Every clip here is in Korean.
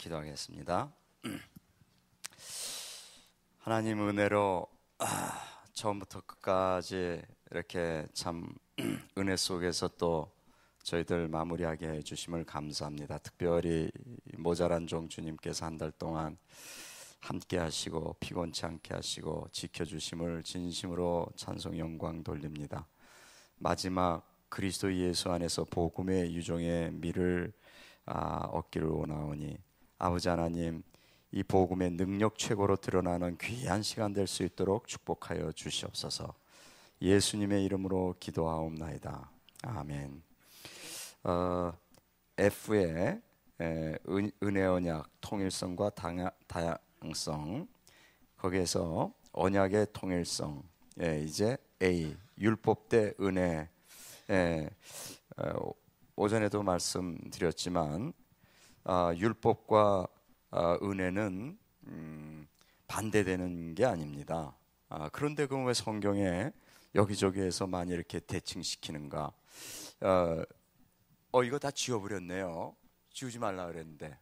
기도하겠습니다. 하나님 은혜로 처음부터 끝까지 이렇게 참 은혜 속에서 또 저희들 마무리하게 해주심을 감사합니다. 특별히 모자란 종 주님께서 한 달 동안 함께 하시고 피곤치 않게 하시고 지켜주심을 진심으로 찬송 영광 돌립니다. 마지막 그리스도 예수 안에서 복음의 유종의 미를 얻기를 원하오니 아버지 하나님, 이 복음의 능력 최고로 드러나는 귀한 시간 될 수 있도록 축복하여 주시옵소서. 예수님의 이름으로 기도하옵나이다. 아멘. F의 은혜 언약 통일성과 다양성, 거기에서 언약의 통일성, 이제 A 율법 대 은혜. 오전에도 말씀드렸지만 율법과 은혜는 반대되는 게 아닙니다. 그런데 그 왜 성경에 여기저기에서 많이 이렇게 대칭시키는가? 이거 다 지워버렸네요. 지우지 말라 그랬는데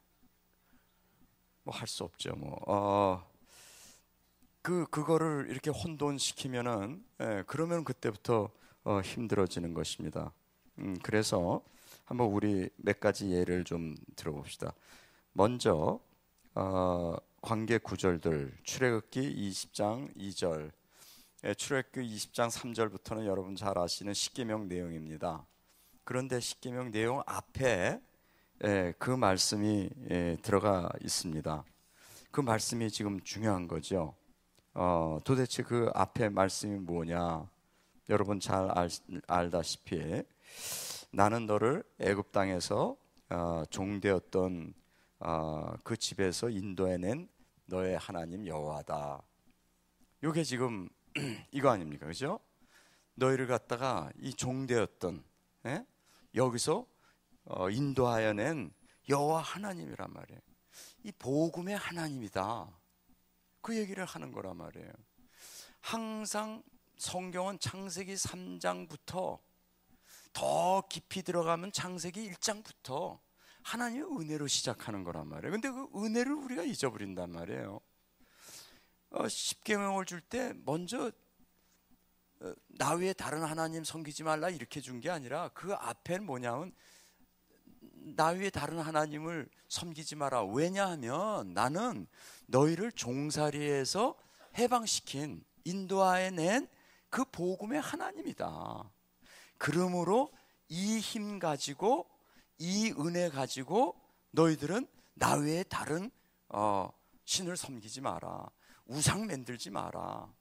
뭐 할 수 없죠. 그거를 이렇게 혼돈시키면은 그러면 그때부터 힘들어지는 것입니다. 그래서 한번 우리 몇 가지 예를 좀 들어봅시다. 먼저 관계 구절들, 출애굽기 20장 2절, 출애굽기 20장 3절부터는 여러분 잘 아시는 십계명 내용입니다. 그런데 십계명 내용 앞에 그 말씀이 들어가 있습니다. 그 말씀이 지금 중요한 거죠. 도대체 그 앞에 말씀이 뭐냐? 여러분 잘 알다시피 나는 너를 애굽 땅에서 종되었던 그 집에서 인도해낸 너의 하나님 여호와다. 이게 지금 이거 아닙니까? 그죠? 너희를 갖다가 이 종되었던 여기서 인도하여 낸 여호와 하나님이란 말이에요. 이 복음의 하나님이다. 그 얘기를 하는 거란 말이에요. 항상 성경은 창세기 3장부터 더 깊이 들어가면 창세기 1장부터 하나님의 은혜로 시작하는 거란 말이에요. 근데 그 은혜를 우리가 잊어버린단 말이에요. 십계명을 줄 때 먼저 나 외에 다른 하나님 섬기지 말라 이렇게 준 게 아니라 그 앞에는 뭐냐면 나 외에 다른 하나님을 섬기지 마라. 왜냐하면 나는 너희를 종살이에서 해방시킨 인도하여 낸 그 복음의 하나님이다. 그러므로 이 힘 가지고 이 은혜 가지고 너희들은 나 외에 다른 신을 섬기지 마라. 우상 만들지 마라.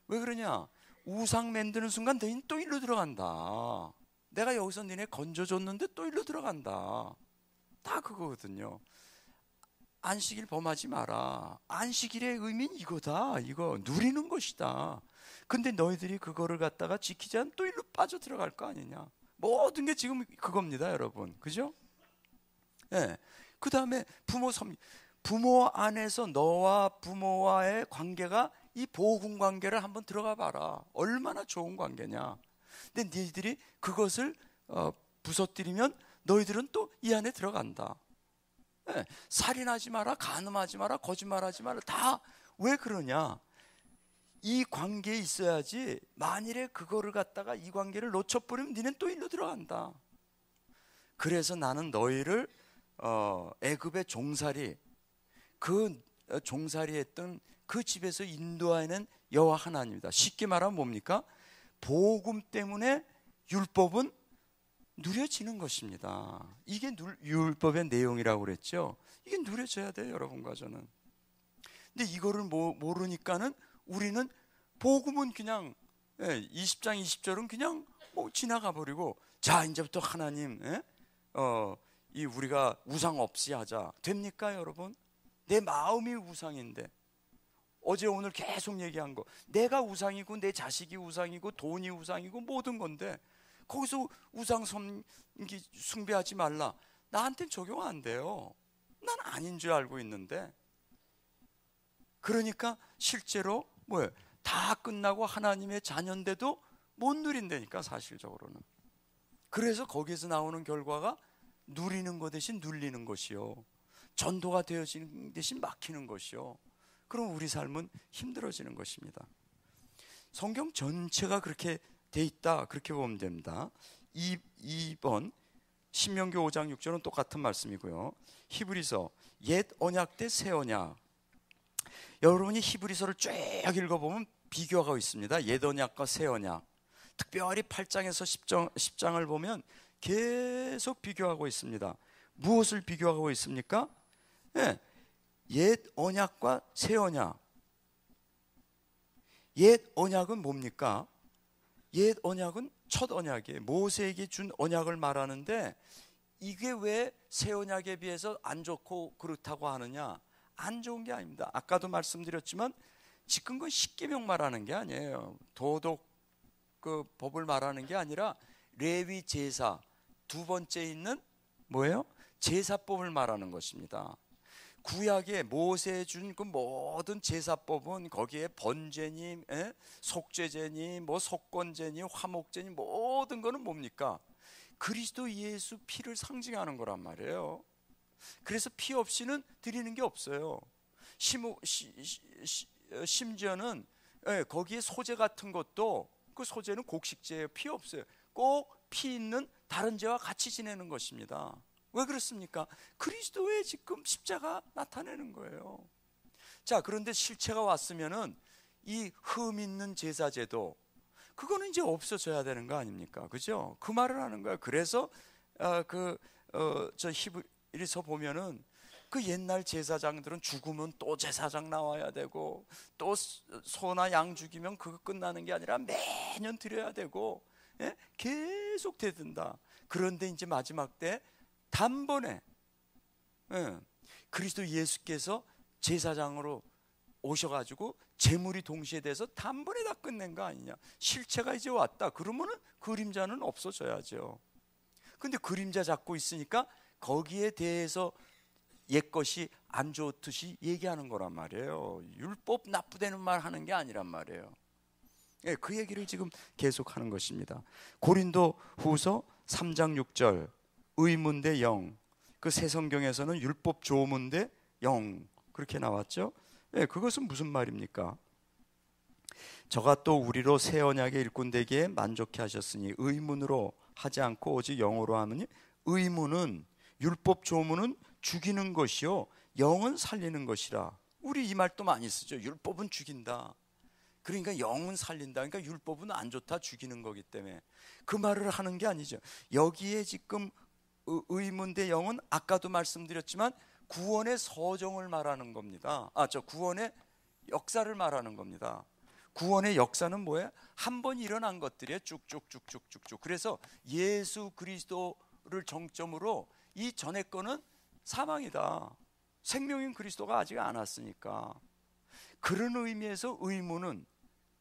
왜 그러냐? 우상 만드는 순간 너희는 또 일로 들어간다. 내가 여기서 너네 건져줬는데 또 일로 들어간다. 다 그거거든요. 안식일 범하지 마라. 안식일의 의미는 이거다. 이거 누리는 것이다. 근데 너희들이 그거를 갖다가 지키지 않으면 또 일로 빠져 들어갈 거 아니냐. 모든 게 지금 그겁니다, 여러분. 그죠? 그 다음에 부모 안에서 너와 부모와의 관계가 이 복음 관계를 한번 들어가 봐라. 얼마나 좋은 관계냐. 근데 너희들이 그것을 부서뜨리면 너희들은 또 이 안에 들어간다. 살인하지 마라, 간음하지 마라, 거짓말하지 마라. 다 왜 그러냐? 이 관계에 있어야지. 만일에 그거를 갖다가 이 관계를 놓쳐버리면 니는 또 일로 들어간다. 그래서 나는 너희를 애굽의 종살이, 그 종살이했던 그 집에서 인도하는 여호와 하나님이다. 쉽게 말하면 뭡니까? 복음 때문에 율법은 누려지는 것입니다. 이게 율법의 내용이라고 그랬죠. 이게 누려져야 돼요, 여러분과 저는. 근데 이거를 모르니까는 우리는 복음은 그냥 20장 20절은 그냥 지나가 버리고, 자 이제부터 하나님 이 우리가 우상 없이 하자. 됩니까, 여러분? 내 마음이 우상인데, 어제 오늘 계속 얘기한 거, 내가 우상이고 내 자식이 우상이고 돈이 우상이고 모든 건데 거기서 우상 숭배하지 말라. 나한테는 적용 안 돼요. 난 아닌 줄 알고 있는데. 그러니까 실제로 뭐예요? 다 끝나고 하나님의 자녀인데도 못 누린다니까, 사실적으로는. 그래서 거기에서 나오는 결과가 누리는 것 대신 눌리는 것이요. 전도가 되어지는 대신 막히는 것이요. 그럼 우리 삶은 힘들어지는 것입니다. 성경 전체가 그렇게 돼 있다, 그렇게 보면 됩니다. 2번 신명기 5장 6절은 똑같은 말씀이고요. 히브리서 옛 언약 대 새 언약. 여러분이 히브리서를 쭉 읽어보면 비교하고 있습니다. 옛 언약과 새 언약. 특별히 8장에서 10장을 보면 계속 비교하고 있습니다. 무엇을 비교하고 있습니까? 옛 언약과 새 언약. 옛 언약은 뭡니까? 옛 언약은 첫 언약이에요. 모세에게 준 언약을 말하는데, 이게 왜 새 언약에 비해서 안 좋고 그렇다고 하느냐? 안 좋은 게 아닙니다. 아까도 말씀드렸지만 지금 그 십계명 말하는 게 아니에요. 도덕 그 법을 말하는 게 아니라 레위 제사, 두 번째 있는 뭐예요? 제사법을 말하는 것입니다. 구약에 모세에 준 그 모든 제사법은 거기에 번제니, 속죄제니, 뭐 속건제니, 화목제니, 모든 거는 뭡니까? 그리스도 예수 피를 상징하는 거란 말이에요. 그래서 피 없이는 드리는 게 없어요. 심지어는 거기에 소제 같은 것도, 그 소제는 곡식제예요. 피 없어요. 꼭 피 있는 다른 제와 같이 지내는 것입니다. 왜 그렇습니까? 그리스도의 지금 십자가 나타내는 거예요. 자, 그런데 실체가 왔으면은 이 흠 있는 제사제도, 그거는 이제 없어져야 되는 거 아닙니까? 그죠? 그 말을 하는 거예요. 그래서 저 히브리서 보면은 그 옛날 제사장들은 죽으면 또 제사장 나와야 되고, 또 소나 양 죽이면 그거 끝나는 게 아니라 매년 드려야 되고, 계속 되든다. 그런데 이제 마지막 때 단번에 그리스도 예수께서 제사장으로 오셔가지고 제물이 동시에 돼서 단번에 다 끝낸 거 아니냐. 실체가 이제 왔다. 그러면은 그림자는 없어져야죠. 근데 그림자 잡고 있으니까 거기에 대해서 옛것이 안 좋듯이 얘기하는 거란 말이에요. 율법 나쁘다는 말 하는 게 아니란 말이에요. 그 얘기를 지금 계속하는 것입니다. 고린도 후서 3장 6절 의문 대 영, 그 새 성경에서는 율법 조문 대 영, 그렇게 나왔죠. 그것은 무슨 말입니까? 저가 또 우리로 새 언약의 일꾼 되기에 만족해 하셨으니 의문으로 하지 않고 오직 영으로 하느니, 의문은, 율법 조문은 죽이는 것이요 영은 살리는 것이라. 우리 이 말도 많이 쓰죠. 율법은 죽인다. 그러니까 영은 살린다. 그러니까 율법은 안 좋다, 죽이는 거기 때문에. 그 말을 하는 게 아니죠. 여기에 지금 의문 대 영은 아까도 말씀드렸지만 구원의 서정을 말하는 겁니다. 구원의 역사를 말하는 겁니다. 구원의 역사는 뭐예요? 한 번 일어난 것들이에요. 쭉쭉쭉쭉쭉쭉. 그래서 예수 그리스도를 정점으로, 이 전에 거는 사망이다. 생명인 그리스도가 아직 안 왔으니까. 그런 의미에서 의문은,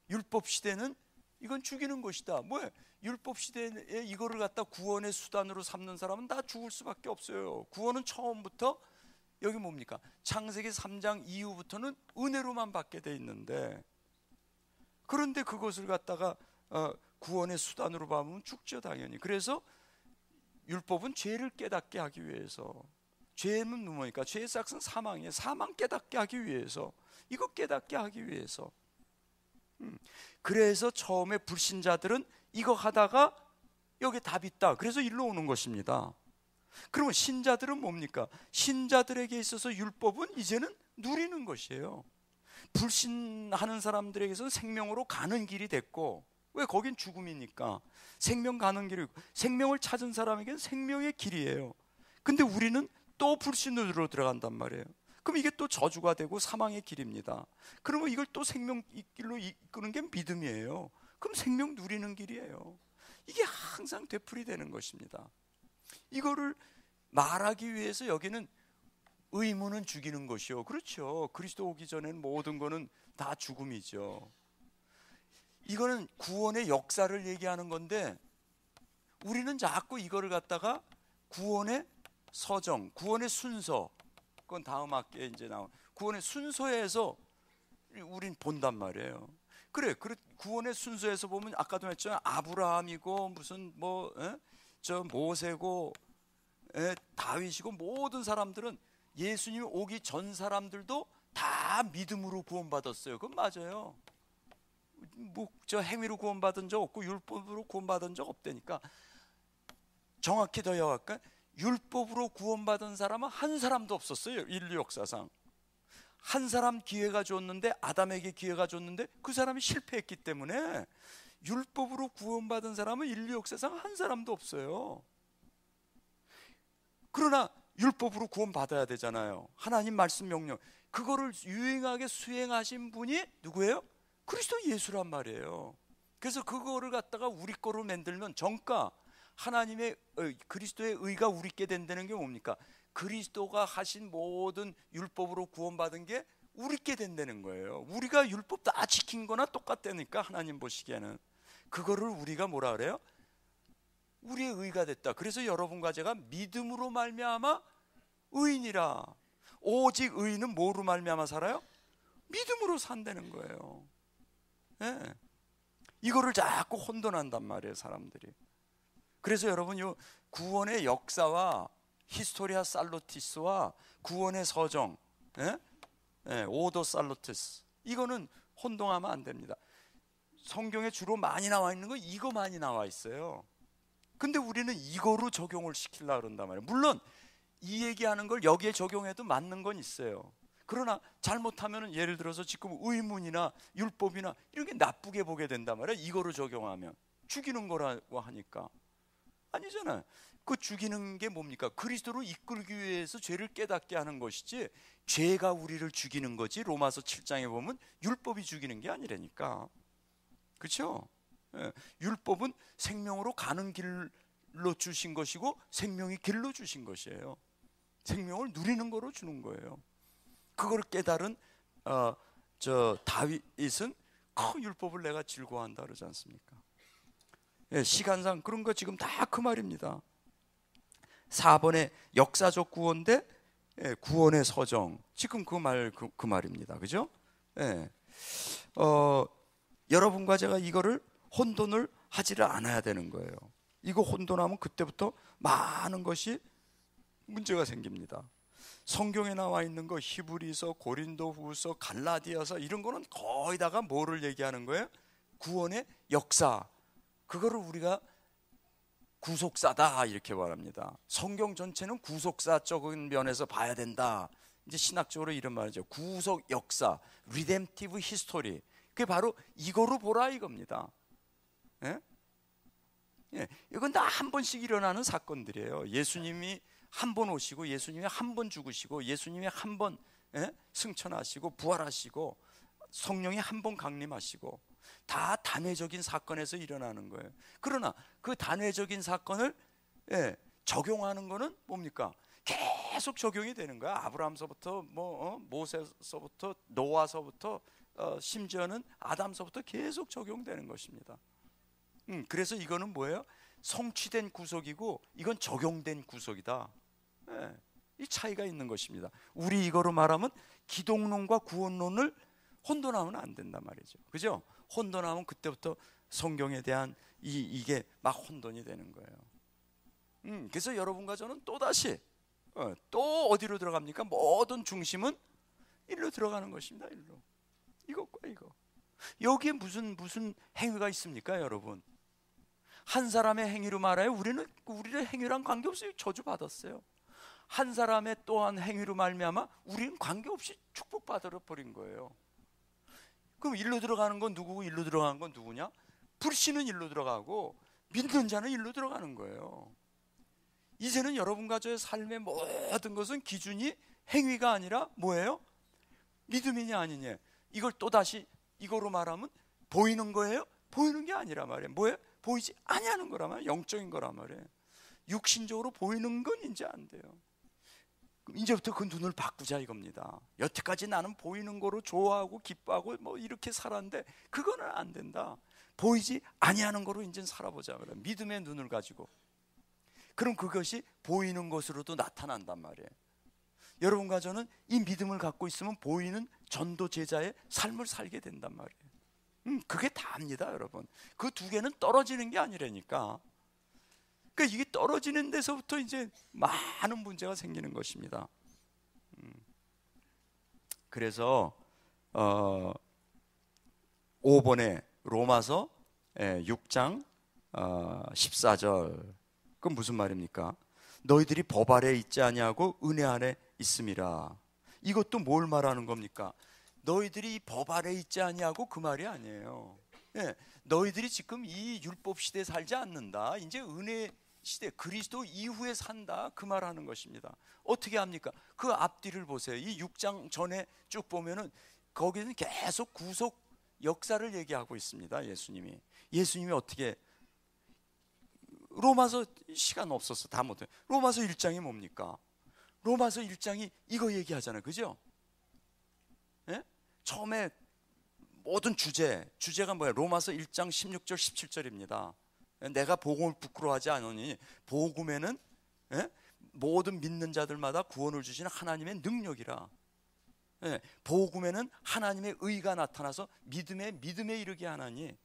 율법 시대는 이건 죽이는 것이다. 뭐예요? 율법 시대에 이거를 갖다 구원의 수단으로 삼는 사람은 다 죽을 수밖에 없어요. 구원은 처음부터 여기 뭡니까? 창세기 3장 이후부터는 은혜로만 받게 돼 있는데, 그런데 그것을 갖다가 구원의 수단으로 봐보면 죽죠, 당연히. 그래서 율법은 죄를 깨닫게 하기 위해서. 죄는 뭐니까? 죄의 싹은 사망이에요. 사망 깨닫게 하기 위해서, 이거 깨닫게 하기 위해서. 그래서 처음에 불신자들은 이거 하다가 여기 답 있다, 그래서 일로 오는 것입니다. 그러면 신자들은 뭡니까? 신자들에게 있어서 율법은 이제는 누리는 것이에요. 불신하는 사람들에게서는 생명으로 가는 길이 됐고, 왜? 거긴 죽음이니까. 생명 가는 길이고, 생명을 찾은 사람에게는 생명의 길이에요. 근데 우리는 또 불신으로 들어간단 말이에요. 그럼 이게 또 저주가 되고 사망의 길입니다. 그러면 이걸 또 생명 길로 이끄는 게 믿음이에요. 그럼 생명 누리는 길이에요. 이게 항상 되풀이되는 것입니다. 이거를 말하기 위해서 여기는 의문은 죽이는 것이요. 그렇죠. 그리스도 오기 전에는 모든 거는 다 죽음이죠. 이거는 구원의 역사를 얘기하는 건데, 우리는 자꾸 이거를 갖다가 구원의 서정, 구원의 순서, 그건 다음 학기에 이제 나온 구원의 순서에서 우린 본단 말이에요. 그래, 구원의 순서에서 보면 아까도 했잖아요. 아브라함이고 무슨 저 모세고 다윗이고 모든 사람들은 예수님 오기 전 사람들도 다 믿음으로 구원받았어요. 그건 맞아요. 뭐 저 행위로 구원받은 적 없고 율법으로 구원받은 적 없다니까. 정확히 더 요약할까? 율법으로 구원받은 사람은 한 사람도 없었어요. 인류 역사상. 한 사람 기회가 줬는데, 아담에게 기회가 줬는데 그 사람이 실패했기 때문에 율법으로 구원받은 사람은 인류 역사상 한 사람도 없어요. 그러나 율법으로 구원받아야 되잖아요. 하나님 말씀 명령, 그거를 유행하게 수행하신 분이 누구예요? 그리스도 예수란 말이에요. 그래서 그거를 갖다가 우리 거로 만들면 정가, 하나님의 그리스도의 의가 우리께 된다는 게 뭡니까? 그리스도가 하신 모든 율법으로 구원받은 게 우리께 된다는 거예요. 우리가 율법 다 지킨 거나 똑같다니까, 하나님 보시기에는. 그거를 우리가 뭐라 그래요? 우리의 의가 됐다. 그래서 여러분과 제가 믿음으로 말미암아 의인이라. 오직 의인은 뭐로 말미암아 살아요? 믿음으로 산다는 거예요. 네. 이거를 자꾸 혼돈한단 말이에요, 사람들이. 그래서 여러분, 요 구원의 역사와 히스토리아 살로티스와 구원의 서정, 오도 살로티스, 이거는 혼동하면 안 됩니다. 성경에 주로 많이 나와 있는 거 이거 많이 나와 있어요. 근데 우리는 이거로 적용을 시키려고 그런단 말이에요. 물론 이 얘기하는 걸 여기에 적용해도 맞는 건 있어요. 그러나 잘못하면 예를 들어서 지금 의문이나 율법이나 이런 게 나쁘게 보게 된단 말이에요. 이거로 적용하면 죽이는 거라고 하니까. 아니잖아요. 그 죽이는 게 뭡니까? 그리스도로 이끌기 위해서 죄를 깨닫게 하는 것이지, 죄가 우리를 죽이는 거지. 로마서 7장에 보면 율법이 죽이는 게 아니라니까. 그렇죠? 예. 율법은 생명으로 가는 길로 주신 것이고 생명이 길로 주신 것이에요. 생명을 누리는 거로 주는 거예요. 그걸 깨달은 다윗은 율법을 내가 즐거워한다 그러지 않습니까? 예, 시간상 그런 거 지금 다 그 말입니다. 4번의 역사적 구원 대 구원의 서정, 지금 그 말입니다. 그죠? 예. 여러분과 제가 이거를 혼돈을 하지를 않아야 되는 거예요. 이거 혼돈하면 그때부터 많은 것이 문제가 생깁니다. 성경에 나와 있는 거 히브리서, 고린도후서, 갈라디아서 이런 거는 거의 다가 뭐를 얘기하는 거예요? 구원의 역사. 그거를 우리가 구속사다 이렇게 말합니다. 성경 전체는 구속사적인 면에서 봐야 된다. 이제 신학적으로 이런 말이죠. 구속 역사, 리뎀티브 히스토리. 그게 바로 이거로 보라 이겁니다. 예? 예, 이건 다 한 번씩 일어나는 사건들이에요. 예수님이 한 번 오시고, 예수님이 한 번 죽으시고, 예수님이 한 번 승천하시고 부활하시고, 성령이 한 번 강림하시고, 다 단회적인 사건에서 일어나는 거예요. 그러나 그 단회적인 사건을 적용하는 거는 뭡니까? 계속 적용이 되는 거야. 아브라함서부터 모세서부터 노아서부터 심지어는 아담서부터 계속 적용되는 것입니다. 그래서 이거는 뭐예요? 성취된 구속이고 이건 적용된 구속이다. 이 차이가 있는 것입니다. 우리 이거로 말하면 기독론과 구원론을 혼돈하면 안 된단 말이죠. 그죠? 혼돈하면 그때부터 성경에 대한 이게 막 혼돈이 되는 거예요. 그래서 여러분과 저는 또다시 또 어디로 들어갑니까? 모든 중심은 일로 들어가는 것입니다. 일로. 이것과 이거. 여기에 무슨 행위가 있습니까, 여러분? 한 사람의 행위로 말하여 우리의 행위랑 관계없이 저주받았어요. 한 사람의 또한 행위로 말미암아 우리는 관계없이 축복받아 버린 거예요. 그럼 일로 들어가는 건 누구고 일로 들어가는 건 누구냐? 불신은 일로 들어가고 믿는 자는 일로 들어가는 거예요. 이제는 여러분과 저의 삶의 모든 것은 기준이 행위가 아니라 뭐예요? 믿음이냐 아니냐. 이걸 또다시 이거로 말하면 보이는 거예요? 보이는 게 아니라 말이에요. 뭐예요? 보이지 아니하는 거란 말이에요. 영적인 거란 말이에요. 육신적으로 보이는 건 이제 안 돼요. 이제부터 그 눈을 바꾸자 이겁니다. 여태까지 나는 보이는 거로 좋아하고 기뻐하고 뭐 이렇게 살았는데 그거는 안 된다. 보이지 아니하는 거로 이제 살아보자. 믿음의 눈을 가지고. 그럼 그것이 보이는 것으로도 나타난단 말이에요. 여러분과 저는 이 믿음을 갖고 있으면 보이는 전도 제자의 삶을 살게 된단 말이에요. 그게 다입니다, 여러분. 그 두 개는 떨어지는 게 아니라니까. 그러니까 이게 떨어지는 데서부터 이제 많은 문제가 생기는 것입니다. 그래서 5번에 로마서 6장 14절, 그건 무슨 말입니까? 너희들이 법 아래 있지 아니하고 은혜 아래 있음이라. 이것도 뭘 말하는 겁니까? 너희들이 법 아래 있지 아니하고 그 말이 아니에요. 너희들이 지금 이 율법 시대에 살지 않는다. 이제 은혜 시대, 그리스도 이후에 산다, 그 말하는 것입니다. 어떻게 합니까? 그 앞뒤를 보세요. 이 6장 전에 쭉 보면은 거기는 계속 구속 역사를 얘기하고 있습니다. 예수님이 어떻게, 로마서 시간 없어서 다 못해. 로마서 1장이 뭡니까? 로마서 1장이 이거 얘기하잖아요. 그죠? 예? 처음에 모든 주제가 뭐예요? 로마서 1장 16절 17절입니다. 내가 복음을 부끄러워하지 않으니 복음에는 모든 믿는 자들마다 구원을 주시는 하나님의 능력이라. 복음에는 하나님의 의가 나타나서 믿음에 이르게 하나니,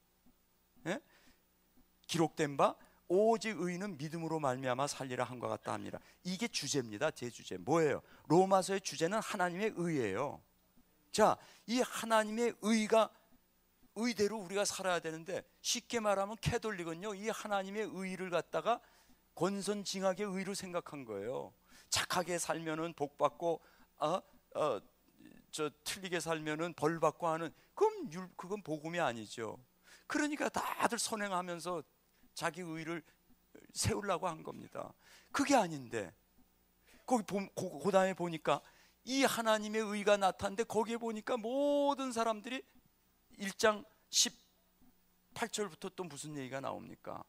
기록된 바 오직 의인은 믿음으로 말미암아 살리라 한것 같다 합니다. 이게 주제입니다. 제 주제 뭐예요? 로마서의 주제는 하나님의 의예요. 자, 이 하나님의 의대로 우리가 살아야 되는데, 쉽게 말하면 캐톨릭은요, 이 하나님의 의를 갖다가 권선징악의 의로 생각한 거예요. 착하게 살면은 복 받고 틀리게 살면은 벌 받고 하는, 그건 복음이 아니죠. 그러니까 다들 선행하면서 자기 의를 세우려고 한 겁니다. 그게 아닌데, 거기 그 다음에 보니까 이 하나님의 의가 나타났는데, 거기에 보니까 모든 사람들이 1장 18절부터 또 무슨 얘기가 나옵니까?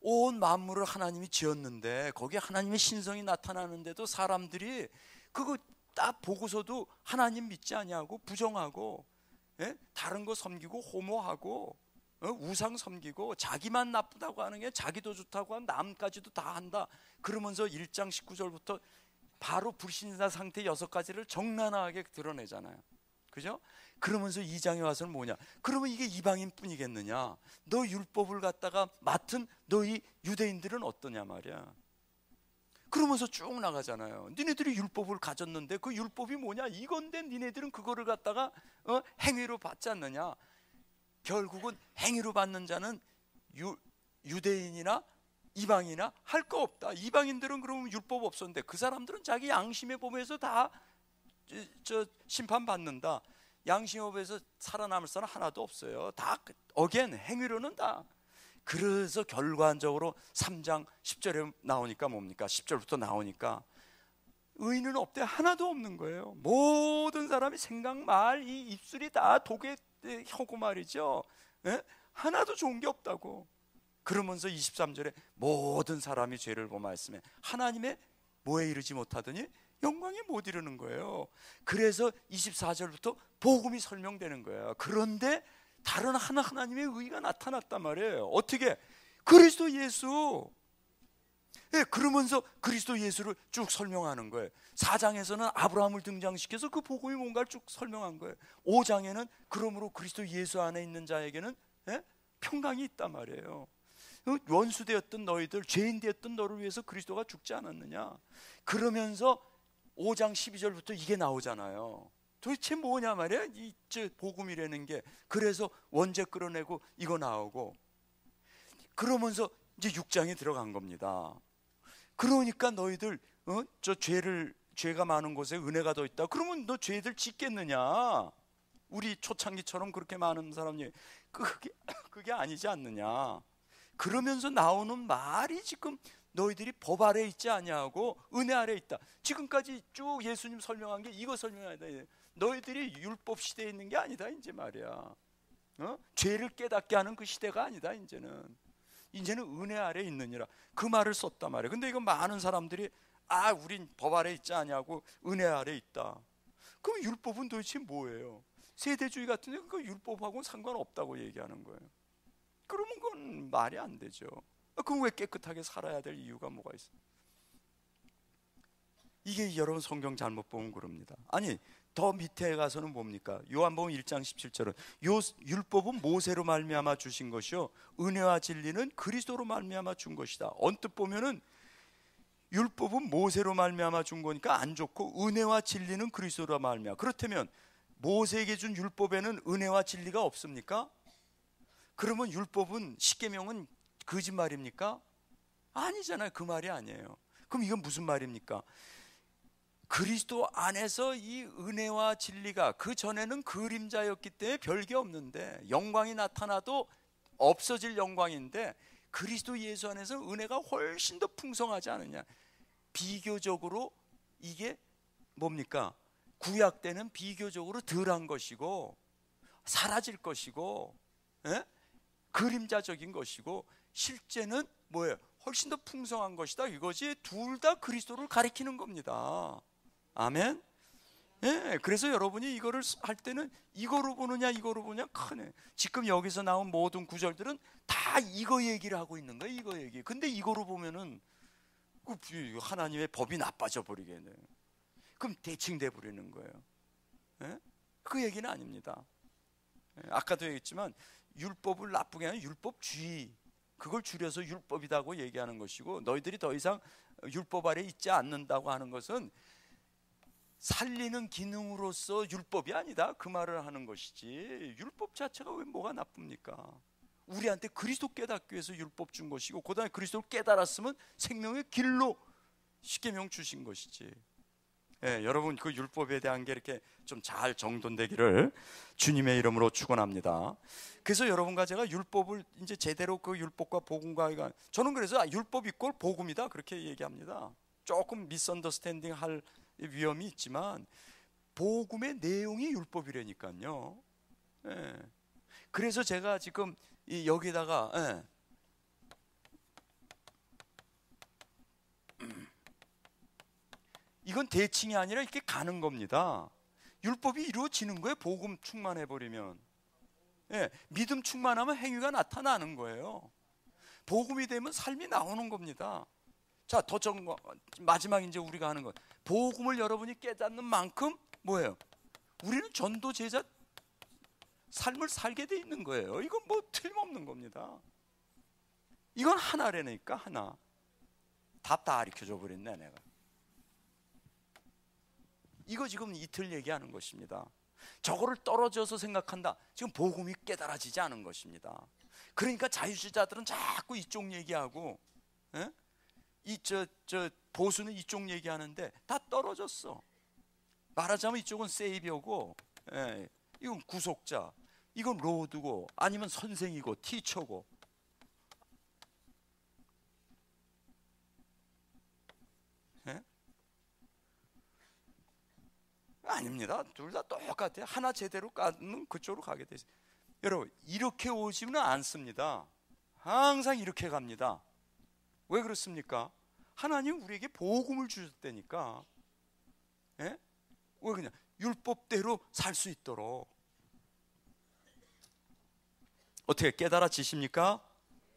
온 만물을 하나님이 지었는데 거기에 하나님의 신성이 나타나는데도 사람들이 그거 딱 보고서도 하나님 믿지 아니하고 부정하고, 다른 거 섬기고 호모하고, 우상 섬기고, 자기만 나쁘다고 하는 게 자기도 좋다고 하는, 남까지도 다 한다 그러면서 1장 19절부터 바로 불신자 상태 6가지를 적나라하게 드러내잖아요. 그죠? 그러면서 2장에 와서는 뭐냐? 그러면 이게 이방인 뿐이겠느냐? 너 율법을 갖다가 맡은 너희 유대인들은 어떠냐 말이야. 그러면서 쭉 나가잖아요. 니네들이 율법을 가졌는데 그 율법이 뭐냐? 이건데 니네들은 그거를 갖다가 행위로 받지 않느냐? 결국은 행위로 받는 자는 유대인이나 이방이나 할 거 없다. 이방인들은 그러면 율법 없었는데 그 사람들은 자기 양심의 법에서 다 심판받는다. 양심의 법에서 살아남을 사람 하나도 없어요. 다 행위로는 다. 그래서 결과적으로 3장 10절에 나오니까 뭡니까? 10절부터 나오니까 의인은 없대. 하나도 없는 거예요. 모든 사람이 생각, 말, 이 입술이 다 독에 혀고 말이죠. 하나도 좋은 게 없다고. 그러면서 23절에 모든 사람이 죄를 범하였으며 하나님의 뭐에 이르지 못하더니 영광에 못 이르는 거예요. 그래서 24절부터 복음이 설명되는 거예요. 그런데 다른 하나님의 의가 나타났단 말이에요. 어떻게? 그리스도 예수. 그러면서 그리스도 예수를 쭉 설명하는 거예요. 4장에서는 아브라함을 등장시켜서 그 복음이 뭔가를 쭉 설명한 거예요. 5장에는 그러므로 그리스도 예수 안에 있는 자에게는 평강이 있단 말이에요. 원수되었던 너희들, 죄인 되었던 너를 위해서 그리스도가 죽지 않았느냐. 그러면서 5장 12절부터 이게 나오잖아요. 도대체 뭐냐 말이야, 이 복음이라는 게. 그래서 원죄 끌어내고 이거 나오고, 그러면서 이제 6장에 들어간 겁니다. 그러니까 너희들 죄가 많은 곳에 은혜가 더 있다. 그러면 너 죄들 짓겠느냐? 우리 초창기처럼 그렇게 많은 사람이 그게 아니지 않느냐? 그러면서 나오는 말이 지금 너희들이 법 아래 있지 아니하고 은혜 아래 있다. 지금까지 쭉 예수님 설명한 게 이거 설명해야 돼. 너희들이 율법 시대에 있는 게 아니다 이제 말이야. 죄를 깨닫게 하는 그 시대가 아니다. 이제는 은혜 아래 있느니라. 그 말을 썼단 말이야. 근데 이거 많은 사람들이 우린 법 아래 있지 아니하고 은혜 아래 있다. 그럼 율법은 도대체 뭐예요? 세대주의 같은데 그 율법하고는 상관없다고 얘기하는 거예요. 그러면 그건 말이 안 되죠. 그럼 왜 깨끗하게 살아야 될 이유가 뭐가 있어요? 이게 여러분 성경 잘못 보면 그럽니다. 아니, 더 밑에 가서는 뭡니까? 요한복음 1장 17절은 율법은 모세로 말미암아 주신 것이요 은혜와 진리는 그리스도로 말미암아 준 것이다. 언뜻 보면은 율법은 모세로 말미암아 준 거니까 안 좋고 은혜와 진리는 그리스도로 말미암아. 그렇다면 모세에게 준 율법에는 은혜와 진리가 없습니까? 그러면 율법은 십계명은 거짓말입니까? 아니잖아요. 그 말이 아니에요. 그럼 이건 무슨 말입니까? 그리스도 안에서 이 은혜와 진리가, 그 전에는 그림자였기 때문에 별게 없는데 영광이 나타나도 없어질 영광인데 그리스도 예수 안에서 은혜가 훨씬 더 풍성하지 않느냐. 비교적으로 이게 뭡니까? 구약 때는 비교적으로 덜한 것이고 사라질 것이고, 예? 그림자적인 것이고, 실제는 뭐예요? 훨씬 더 풍성한 것이다, 이거지. 둘 다 그리스도를 가리키는 겁니다. 아멘. 예, 그래서 여러분이 이거를 할 때는 이거로 보느냐 이거로 보느냐 크네. 지금 여기서 나온 모든 구절들은 다 이거 얘기를 하고 있는 거예요. 이거 얘기. 근데 이거로 보면은 하나님의 법이 나빠져 버리겠네. 그럼 대칭돼 버리는 거예요. 예? 그 얘기는 아닙니다. 예, 아까도 얘기했지만 율법을 나쁘게 하는 율법주의, 그걸 줄여서 율법이라고 얘기하는 것이고, 너희들이 더 이상 율법 아래 있지 않는다고 하는 것은 살리는 기능으로서 율법이 아니다, 그 말을 하는 것이지, 율법 자체가 왜 뭐가 나쁩니까? 우리한테 그리스도 깨닫기 위해서 율법 준 것이고, 그 다음에 그리스도를 깨달았으면 생명의 길로 십계명 주신 것이지. 예, 여러분 그 율법에 대한 게 이렇게 좀 잘 정돈되기를 주님의 이름으로 축원합니다. 그래서 여러분과 제가 율법을 이제 제대로 그 율법과 복음과, 저는 그래서 율법 이꼴 복음이다 그렇게 얘기합니다. 조금 미스언더스탠딩 할 위험이 있지만 복음의 내용이 율법이라니까요. 예. 그래서 제가 지금 여기다가 이건 대칭이 아니라 이렇게 가는 겁니다. 율법이 이루어지는 거예요. 복음 충만해버리면. 예, 믿음 충만하면 행위가 나타나는 거예요. 복음이 되면 삶이 나오는 겁니다. 자, 더 마지막 이제 우리가 하는 것, 복음을 여러분이 깨닫는 만큼 뭐예요? 우리는 전도 제자 삶을 살게 돼 있는 거예요. 이건 뭐 틀림없는 겁니다. 이건 하나라니까, 하나. 답 다 가르쳐줘 버렸네 내가. 이거 지금 이틀 얘기하는 것입니다. 저거를 떨어져서 생각한다. 지금 복음이 깨달아지지 않은 것입니다. 그러니까 자유주의자들은 자꾸 이쪽 얘기하고, 예? 보수는 이쪽 얘기하는데 다 떨어졌어. 말하자면 이쪽은 세이비어고, 예, 이건 구속자, 이건 로드고, 아니면 선생이고 티처고. 예? 아닙니다. 둘 다 똑같아요. 하나 제대로 까는 그쪽으로 가게 되죠. 여러분, 이렇게 오지는 않습니다. 항상 이렇게 갑니다. 왜 그렇습니까? 하나님 우리에게 복음을 주셨다니까. 예? 왜 그냥 율법대로 살 수 있도록. 어떻게 깨달아지십니까?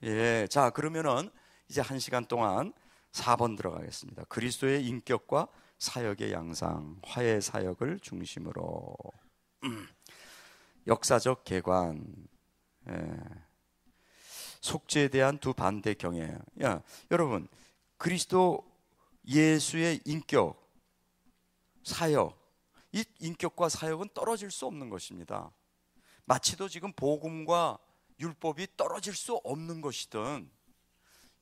예. 자, 그러면은 이제 1시간 동안 4번 들어가겠습니다. 그리스도의 인격과 사역의 양상, 화해 사역을 중심으로. 역사적 개관, 예. 속죄에 대한 두 반대 경향. 여러분, 그리스도 예수의 인격, 사역, 이 인격과 사역은 떨어질 수 없는 것입니다. 마치도 지금 복음과 율법이 떨어질 수 없는 것이든,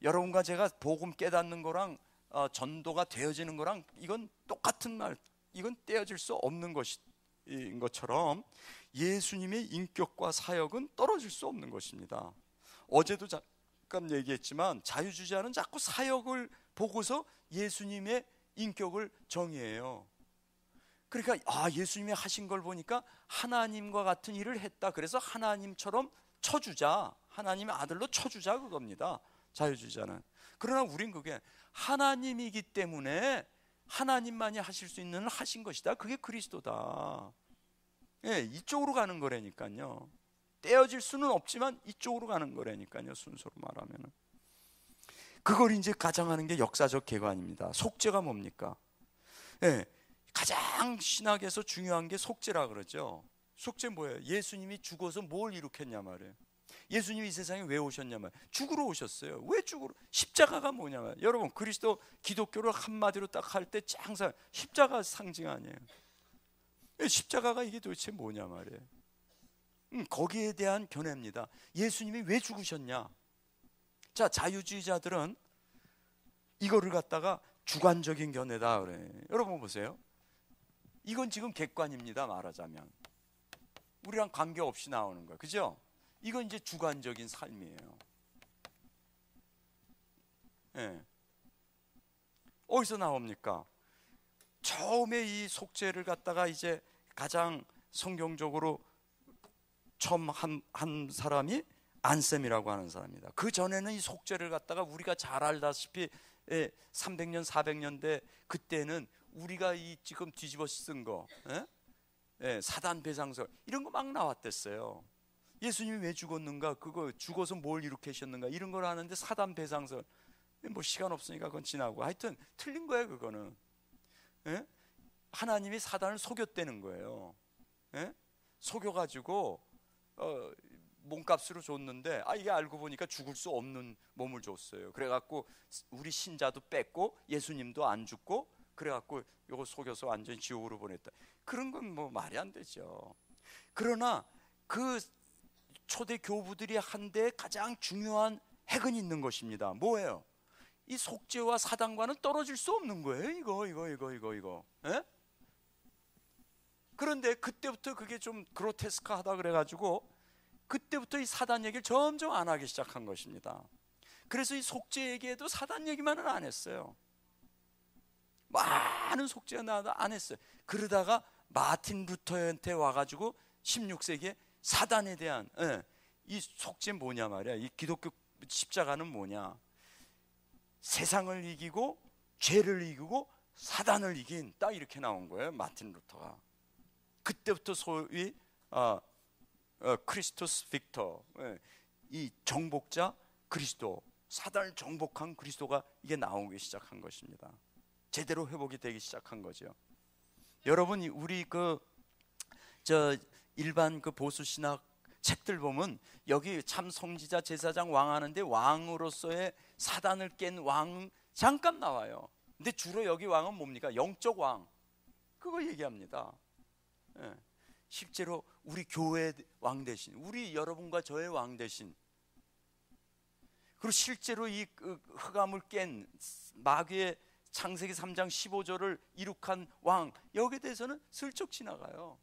여러분과 제가 복음 깨닫는 거랑 전도가 되어지는 거랑 이건 똑같은 말, 이건 떼어질 수 없는 것인 것처럼 예수님의 인격과 사역은 떨어질 수 없는 것입니다. 어제도 잠깐 얘기했지만 자유주의자는 자꾸 사역을 보고서 예수님의 인격을 정의해요. 그러니까 예수님이 하신 걸 보니까 하나님과 같은 일을 했다, 그래서 하나님처럼 쳐주자, 하나님의 아들로 쳐주자, 그겁니다, 자유주의자는. 그러나 우린 그게 하나님이기 때문에 하나님만이 하실 수 있는 일을 하신 것이다, 그게 그리스도다. 예, 이쪽으로 가는 거라니까요. 떼어질 수는 없지만 이쪽으로 가는 거라니까요, 순서로 말하면. 그걸 이제 가정하는 게 역사적 개관입니다. 속죄가 뭡니까? 예, 가장 신학에서 중요한 게 속죄라 그러죠. 속죄 뭐예요? 예수님이 죽어서 뭘 일으켰냐 말이에요. 예수님이 이 세상에 왜 오셨냐면 죽으러 오셨어요. 왜 죽으러? 십자가가 뭐냐면, 여러분 그리스도 기독교를 한마디로 딱 할 때 항상 십자가 상징 아니에요. 십자가가 이게 도대체 뭐냐 말이에요. 거기에 대한 견해입니다. 예수님이 왜 죽으셨냐? 자, 자유주의자들은 이거를 갖다가 주관적인 견해다 그래. 여러분 보세요. 이건 지금 객관입니다. 말하자면 우리랑 관계없이 나오는 거예요. 그죠? 이건 이제 주관적인 삶이에요. 예. 어디서 나옵니까? 처음에 이 속죄를 갖다가 이제 가장 성경적으로 처음 한 사람이 안셈이라고 하는 사람입니다. 그 전에는 이 속죄를 갖다가 우리가 잘 알다시피 300년 400년대 그때는 우리가 이 지금 뒤집어 쓴 거, 사단 배상설 이런 거 막 나왔댔어요. 예수님이 왜 죽었는가, 그거 죽어서 뭘 일으키셨는가 이런 걸 하는데 사단 배상설, 뭐 시간 없으니까 그건 지나고, 하여튼 틀린 거예요. 그거는 하나님이 사단을 속였다는 거예요. 속여가지고 몸값으로 줬는데 이게 알고 보니까 죽을 수 없는 몸을 줬어요. 그래갖고 우리 신자도 뺐고 예수님도 안 죽고, 그래갖고 이거 속여서 완전히 지옥으로 보냈다. 그런 건 뭐 말이 안 되죠. 그러나 그 초대 교부들이 한 데 가장 중요한 핵은 있는 것입니다. 뭐예요? 이 속죄와 사단과는 떨어질 수 없는 거예요. 이거. 그런데 그때부터 그게 좀 그로테스크하다 그래가지고 그때부터 이 사단 얘기를 점점 안 하기 시작한 것입니다. 그래서 이 속죄 얘기에도 사단 얘기만은 안 했어요. 많은 속죄가 나와도 안 했어요. 그러다가 마틴 루터한테 와가지고 16세기에 사단에 대한 이 속죄 뭐냐 말이야. 이 기독교 십자가는 뭐냐? 세상을 이기고 죄를 이기고 사단을 이긴, 딱 이렇게 나온 거예요. 마틴 루터가. 그때부터 소위 크리스토스 빅터, 이 정복자 그리스도, 사단을 정복한 그리스도가 이게 나오기 시작한 것입니다. 제대로 회복이 되기 시작한 거죠. 여러분, 우리 일반 보수 신학 책들 보면 여기 참 성지자 제사장 왕 하는데 왕으로서의 사단을 깬 왕 잠깐 나와요. 근데 주로 여기 왕은 뭡니까? 영적 왕, 그거 얘기합니다. 실제로 우리 교회의 왕 대신, 우리 여러분과 저의 왕 대신, 그리고 실제로 이 흑암을 깬 마귀의 창세기 3장 15절을 이룩한 왕, 여기에 대해서는 슬쩍 지나가요.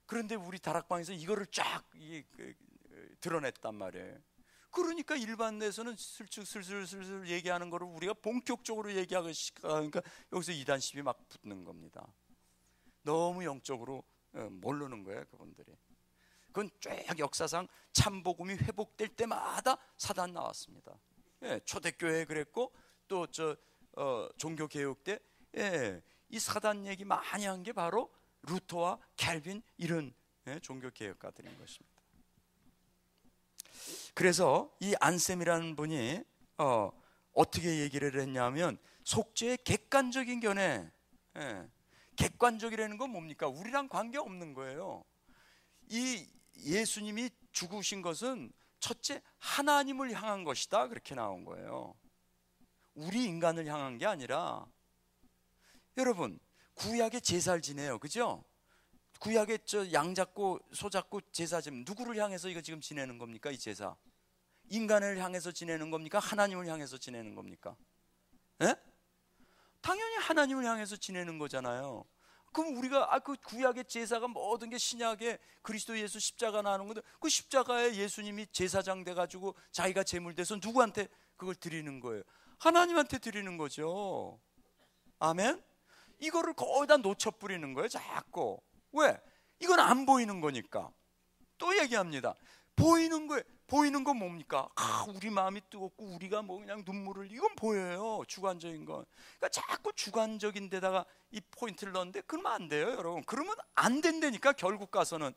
그런데 우리 다락방에서 이거를 쫙 드러냈단 말이에요. 그러니까 일반에서는 슬슬 얘기하는 거를 우리가 본격적으로 얘기하니까 여기서 이단 시비 막 붙는 겁니다. 너무 영적으로 모르는 거예요, 그분들이. 그건 쭉 역사상 참복음이 회복될 때마다 사단 나왔습니다. 초대교회 그랬고, 또 종교개혁 때 이 사단 얘기 많이 한 게 바로 루터와 캘빈, 이런 종교개혁가들인 것입니다. 그래서 이 안셈이라는 분이 어떻게 얘기를 했냐면, 속죄의 객관적인 견해, 객관적이라는 건 뭡니까? 우리랑 관계없는 거예요. 이 예수님이 죽으신 것은 첫째 하나님을 향한 것이다, 그렇게 나온 거예요. 우리 인간을 향한 게 아니라, 여러분 구약에 제사를 지내요, 그죠? 구약에 양 잡고 소 잡고 제사 지내면 누구를 향해서 이거 지금 지내는 겁니까? 이 제사 인간을 향해서 지내는 겁니까? 하나님을 향해서 지내는 겁니까? 당연히 하나님을 향해서 지내는 거잖아요. 그럼 우리가 그 구약의 제사가 모든 게 신약의 그리스도 예수 십자가 나는 건데, 그 십자가에 예수님이 제사장 돼가지고 자기가 제물 돼서 누구한테 그걸 드리는 거예요? 하나님한테 드리는 거죠. 아멘? 이거를 거의 다 놓쳐버리는 거예요, 자꾸. 왜? 이건 안 보이는 거니까. 또 얘기합니다. 보이는 거예요. 보이는 건 뭡니까? 우리 마음이 뜨겁고 우리가 뭐 그냥 눈물을, 이건 보여요, 주관적인 건. 그러니까 자꾸 주관적인 데다가 이 포인트를 넣는데, 그러면 안 돼요, 여러분. 그러면 안 된다니까. 결국 가서는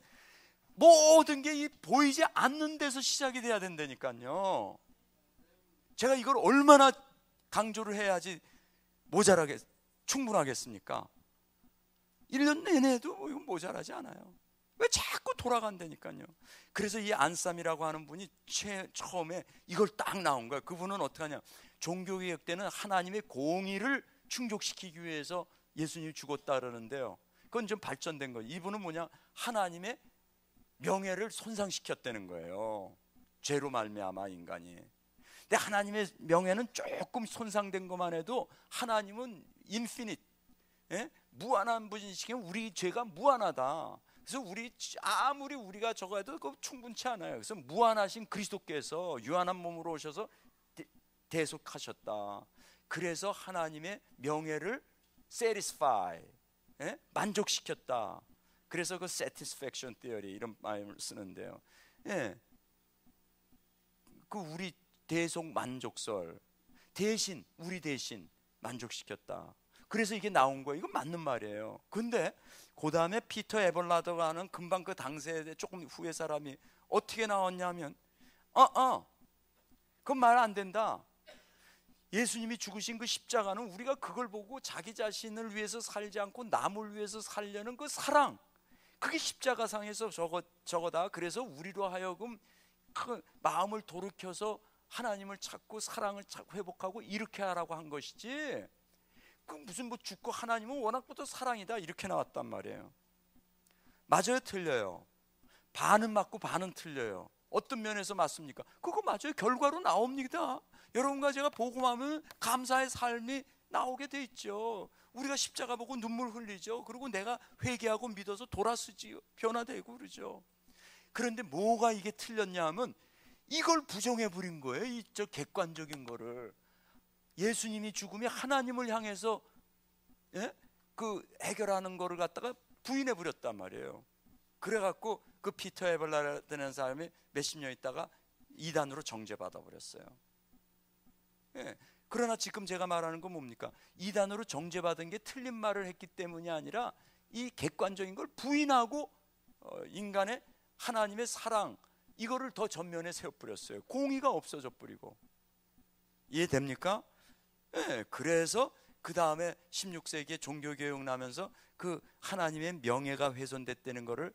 모든 게 이 보이지 않는 데서 시작이 돼야 된다니까요. 제가 이걸 얼마나 강조를 해야지 충분하겠습니까? 1년 내내 해도 이건 모자라지 않아요. 왜 자꾸 돌아간다니까요. 그래서 이 안쌈이라고 하는 분이 처음에 이걸 딱 나온 거예요. 그분은 어떻게 하냐, 종교개혁 때는 하나님의 공의를 충족시키기 위해서 예수님이 죽었다 그러는데요, 그건 좀 발전된 거예요. 이분은 뭐냐, 하나님의 명예를 손상시켰다는 거예요. 죄로 말미암아 인간이. 근데 하나님의 명예는 조금 손상된 것만 해도 하나님은 인피니트, 무한한 분이시기에 우리 죄가 무한하다. 그래서 아무리 우리가 저거 해도 그거 충분치 않아요. 그래서 무한하신 그리스도께서 유한한 몸으로 오셔서 대속하셨다. 그래서 하나님의 명예를 satisfy, 만족시켰다. 그래서 그 satisfaction theory 이런 말을 쓰는데요. 그 우리 대속 만족설 대신, 우리 대신 만족시켰다. 그래서 이게 나온 거예요. 이건 맞는 말이에요. 근데 그 다음에 피터 에벌라더가 하는 금방 그 당시에 조금 후의 사람이 어떻게 나왔냐면 그건 말 안 된다. 예수님이 죽으신 그 십자가는 우리가 그걸 보고 자기 자신을 위해서 살지 않고 남을 위해서 살려는 그 사랑, 그게 십자가상에서 저거다. 그래서 우리로 하여금 그 마음을 돌이켜서 하나님을 찾고 사랑을 회복하고 이렇게 하라고 한 것이지, 그 무슨 뭐 죽고 하나님은 워낙부터 사랑이다 이렇게 나왔단 말이에요. 맞아요, 틀려요? 반은 맞고 반은 틀려요. 어떤 면에서 맞습니까? 그거 맞아요. 결과로 나옵니다. 여러분과 제가 복음하면 감사의 삶이 나오게 돼 있죠. 우리가 십자가 보고 눈물 흘리죠. 그리고 내가 회개하고 믿어서 돌아서지요. 변화되고 그러죠. 그런데 뭐가 이게 틀렸냐 하면 이걸 부정해 버린 거예요. 이 저 객관적인 거를. 예수님이 죽음이 하나님을 향해서 그 해결하는 거를 갖다가 부인해 버렸단 말이에요. 그래갖고 그 피터 에벌라라는 사람이 몇십 년 있다가 이단으로 정죄받아 버렸어요. 그러나 지금 제가 말하는 건 뭡니까? 이단으로 정죄받은 게 틀린 말을 했기 때문이 아니라 이 객관적인 걸 부인하고 인간의 하나님의 사랑, 이거를 더 전면에 세워버렸어요. 공의가 없어져 버리고. 이해됩니까? 그래서 그 다음에 16세기에 종교개혁 나면서 그 하나님의 명예가 훼손됐다는 거를,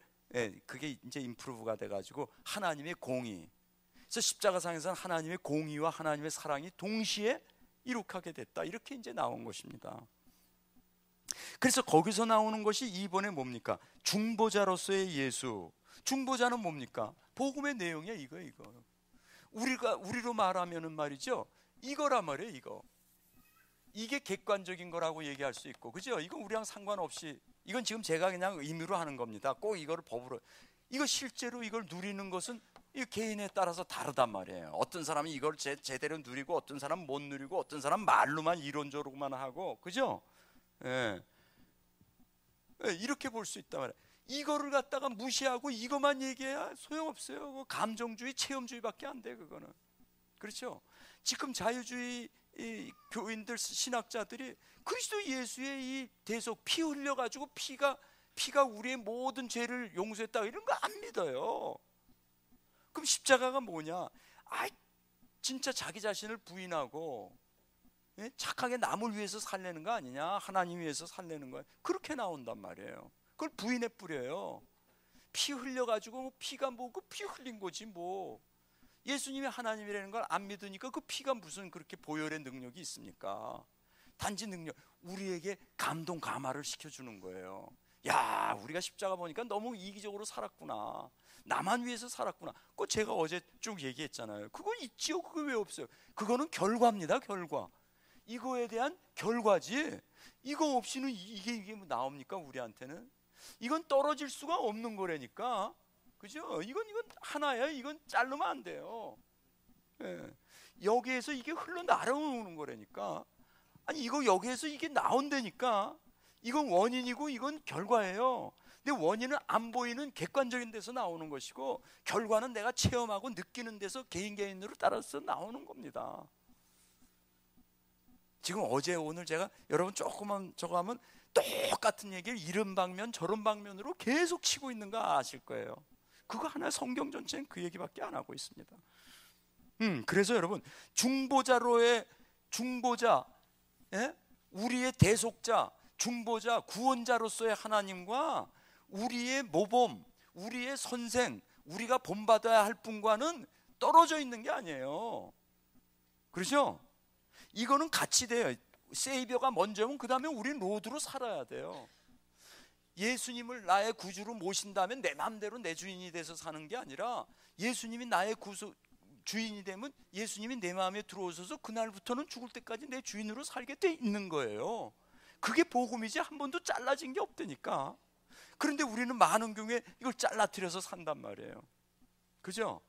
그게 이제 임프루브가 돼가지고 하나님의 공의, 그래서 십자가상에서는 하나님의 공의와 하나님의 사랑이 동시에 이룩하게 됐다, 이렇게 이제 나온 것입니다. 그래서 거기서 나오는 것이 이번에 뭡니까? 중보자로서의 예수. 중보자는 뭡니까? 복음의 내용이야. 이거 우리로 말하면은 말이죠, 이거란 말이에요. 이게 객관적인 거라고 얘기할 수 있고, 그죠? 이건 우리랑 상관없이, 이건 지금 제가 그냥 의미로 하는 겁니다. 꼭 이거를 법으로, 이거 실제로 이걸 누리는 것은 이 개인에 따라서 다르단 말이에요. 어떤 사람은 이걸 제대로 누리고, 어떤 사람은 못 누리고, 어떤 사람은 말로만 이론적으로만 하고, 그죠? 이렇게 볼 수 있단 말이에요. 이거를 갖다가 무시하고 이것만 얘기해야 소용없어요. 감정주의, 체험주의밖에 안 돼, 그거는. 그렇죠? 지금 자유주의 이 교인들, 신학자들이 그리스도 예수의 이 대속, 피 흘려가지고 피가 우리의 모든 죄를 용서했다, 이런 거 안 믿어요. 그럼 십자가가 뭐냐? 진짜 자기 자신을 부인하고 착하게 남을 위해서 살려는 거 아니냐? 하나님 위해서 살려는 거야. 그렇게 나온단 말이에요. 그걸 부인해 뿌려요. 피 흘려가지고 피가 뭐고, 피 흘린 거지 뭐. 예수님이 하나님이라는 걸 안 믿으니까 그 피가 무슨 그렇게 보혈의 능력이 있습니까? 단지 능력, 우리에게 감동 감화를 시켜주는 거예요. 야, 우리가 십자가 보니까 너무 이기적으로 살았구나, 나만 위해서 살았구나. 그거 제가 어제 쭉 얘기했잖아요. 그거 있지요. 그거 왜 없어요? 그거는 결과입니다. 결과. 이거에 대한 결과지, 이거 없이는 이게 나옵니까? 우리한테는 이건 떨어질 수가 없는 거라니까. 그죠? 이건 하나야. 이건 자르면 안 돼요. 여기에서 이게 흘러나오는 거라니까. 아니, 이거 여기에서 이게 나온다니까. 이건 원인이고 이건 결과예요. 근데 원인은 안 보이는 객관적인 데서 나오는 것이고, 결과는 내가 체험하고 느끼는 데서 개인으로 따라서 나오는 겁니다. 지금 어제 오늘 제가 여러분 조금만 저거 하면 똑같은 얘기를 이런 방면 저런 방면으로 계속 치고 있는 거 아실 거예요. 그거 하나, 성경 전체는 그 얘기밖에 안 하고 있습니다. 그래서 여러분, 중보자, 우리의 대속자, 중보자, 구원자로서의 하나님과 우리의 모범, 우리의 선생, 우리가 본받아야 할 분과는 떨어져 있는 게 아니에요. 그렇죠? 이거는 같이 돼요. 세이비어가 먼저면 그 다음에 우리는 로드로 살아야 돼요. 예수님을 나의 구주로 모신다면 내 마음대로 내 주인이 돼서 사는 게 아니라, 예수님이 나의 주인이 되면 예수님이 내 마음에 들어오셔서 그날부터는 죽을 때까지 내 주인으로 살게 돼 있는 거예요. 그게 복음이지 한 번도 잘라진 게 없다니까. 그런데 우리는 많은 경우에 이걸 잘라뜨려서 산단 말이에요. 그죠?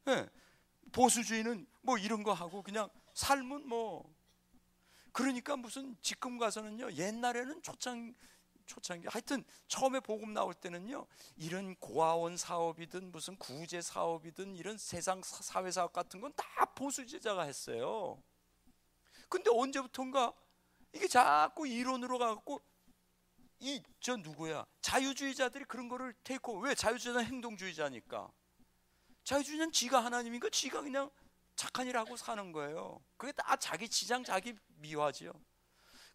네. 보수주의는 뭐 이런 거 하고 그냥 삶은 뭐, 그러니까 무슨 지금 가서는요, 옛날에는 초창기 하여튼 처음에 복음 나올 때는요, 이런 고아원 사업이든 무슨 구제 사업이든 이런 세상 사회 사업 같은 건 다 보수주의자가 했어요. 근데 언제부턴가 이게 자꾸 이론으로 가고, 저 누구야, 자유주의자들이 그런 거를 테이크. 왜? 자유주의자는 행동주의자니까. 자유주의자는 지가 하나님이니까 지가 그냥 착한 일 하고 사는 거예요. 그게 다 자기 지장, 자기 미화지요.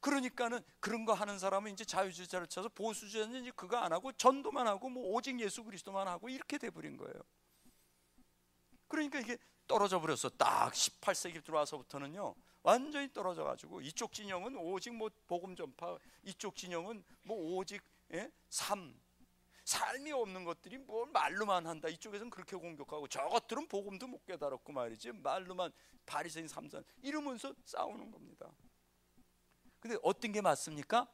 그러니까는 그런 거 하는 사람은 이제 자유주의자를 쳐서, 보수주의자는 이제 그거 안 하고 전도만 하고 뭐 오직 예수 그리스도만 하고 이렇게 돼버린 거예요. 그러니까 이게 떨어져 버렸어. 딱 18세기 들어와서부터는요, 완전히 떨어져 가지고, 이쪽 진영은 오직 뭐 복음 전파, 이쪽 진영은 뭐 오직 삶이 없는 것들이 뭘 말로만 한다, 이쪽에서는 그렇게 공격하고, 저것들은 복음도 못 깨달았고 말이지, 말로만 바리새인 삼선 이러면서 싸우는 겁니다. 근데 어떤 게 맞습니까?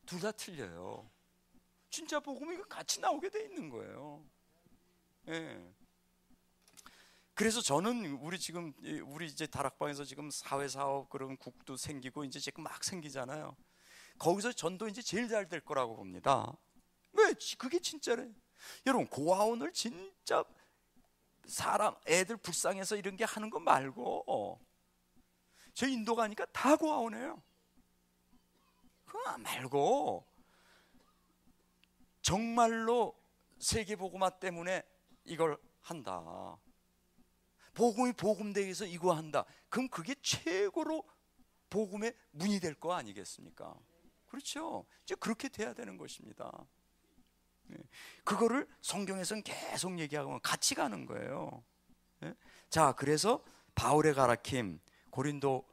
둘 다 틀려요. 진짜 복음이 같이 나오게 돼 있는 거예요. 예. 그래서 저는 우리 이제 다락방에서 지금 사회사업 그런 국도 생기고 이제 지금 막 생기잖아요. 거기서 전도 이제 제일 잘 될 거라고 봅니다. 왜? 그게 진짜래. 여러분, 고아원을 진짜 사람 애들 불쌍해서 이런 게 하는 거 말고, 저 인도 가니까 다 고아원이에요. 그거 말고 정말로 세계복음화 때문에 이걸 한다, 복음이 복음되기 위해서 이거 한다, 그럼 그게 최고로 복음의 문이 될 거 아니겠습니까? 그렇죠? 이제 그렇게 돼야 되는 것입니다. 그거를 성경에서는 계속 얘기하고 같이 가는 거예요. 자, 그래서 바울의 가르침, 고린도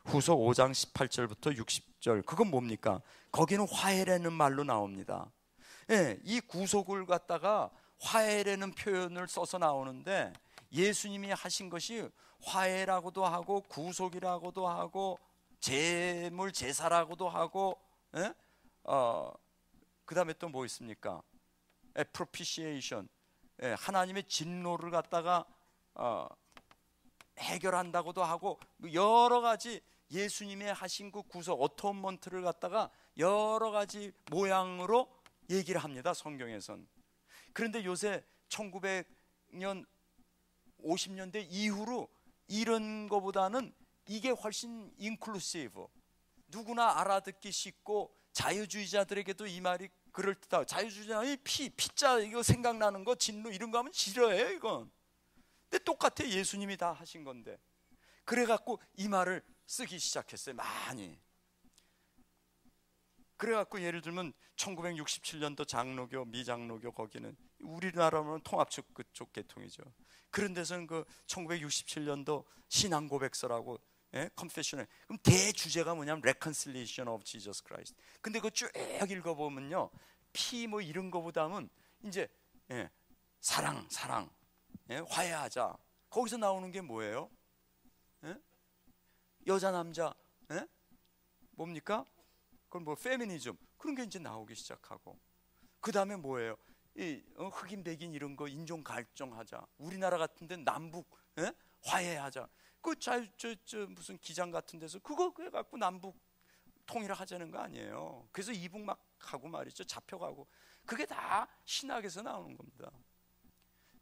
후서 5장 18절부터 60절, 그건 뭡니까? 거기는 화해라는 말로 나옵니다. 이 구속을 갖다가 화해라는 표현을 써서 나오는데, 예수님이 하신 것이 화해라고도 하고 구속이라고도 하고 제물 제사라고도 하고, 그 다음에 또 뭐 있습니까? propitiation, 하나님의 진노를 갖다가 해결한다고도 하고, 여러 가지 예수님의 하신 그 구속 어토먼트를 갖다가 여러 가지 모양으로 얘기를 합니다, 성경에선. 그런데 요새 1900년 50년대 이후로 이런 거보다는 이게 훨씬 인클루시브, 누구나 알아듣기 쉽고, 자유주의자들에게도 이 말이 그럴듯하고, 자유주의자는 피자 이거 생각나는 거, 진노 이런 거 하면 싫어해요, 이건. 근데 똑같아, 예수님이 다 하신 건데. 그래갖고 이 말을 쓰기 시작했어요, 많이. 그래갖고 예를 들면 1967년도 장로교, 미장로교, 거기는 우리나라로는 통합적 그쪽 계통이죠. 그런 데서는 그 1967년도 신앙 고백서라고, confessional. 그럼 대주제가 뭐냐면 reconciliation of Jesus Christ. 근데 그거 쭉 읽어보면요, 피 뭐 이런 거보다는 이제 사랑, 화해하자. 거기서 나오는 게 뭐예요? 여자 남자, 뭡니까? 그건 뭐 페미니즘, 그런 게 이제 나오기 시작하고, 그 다음에 뭐예요? 흑인 백인 이런 거 인종 갈등하자. 우리나라 같은 데 남북 화해하자. 그 무슨 기장 같은 데서 그거 갖고 남북 통일하자는 거 아니에요. 그래서 이북 막 하고 말이죠, 잡혀가고. 그게 다 신학에서 나오는 겁니다.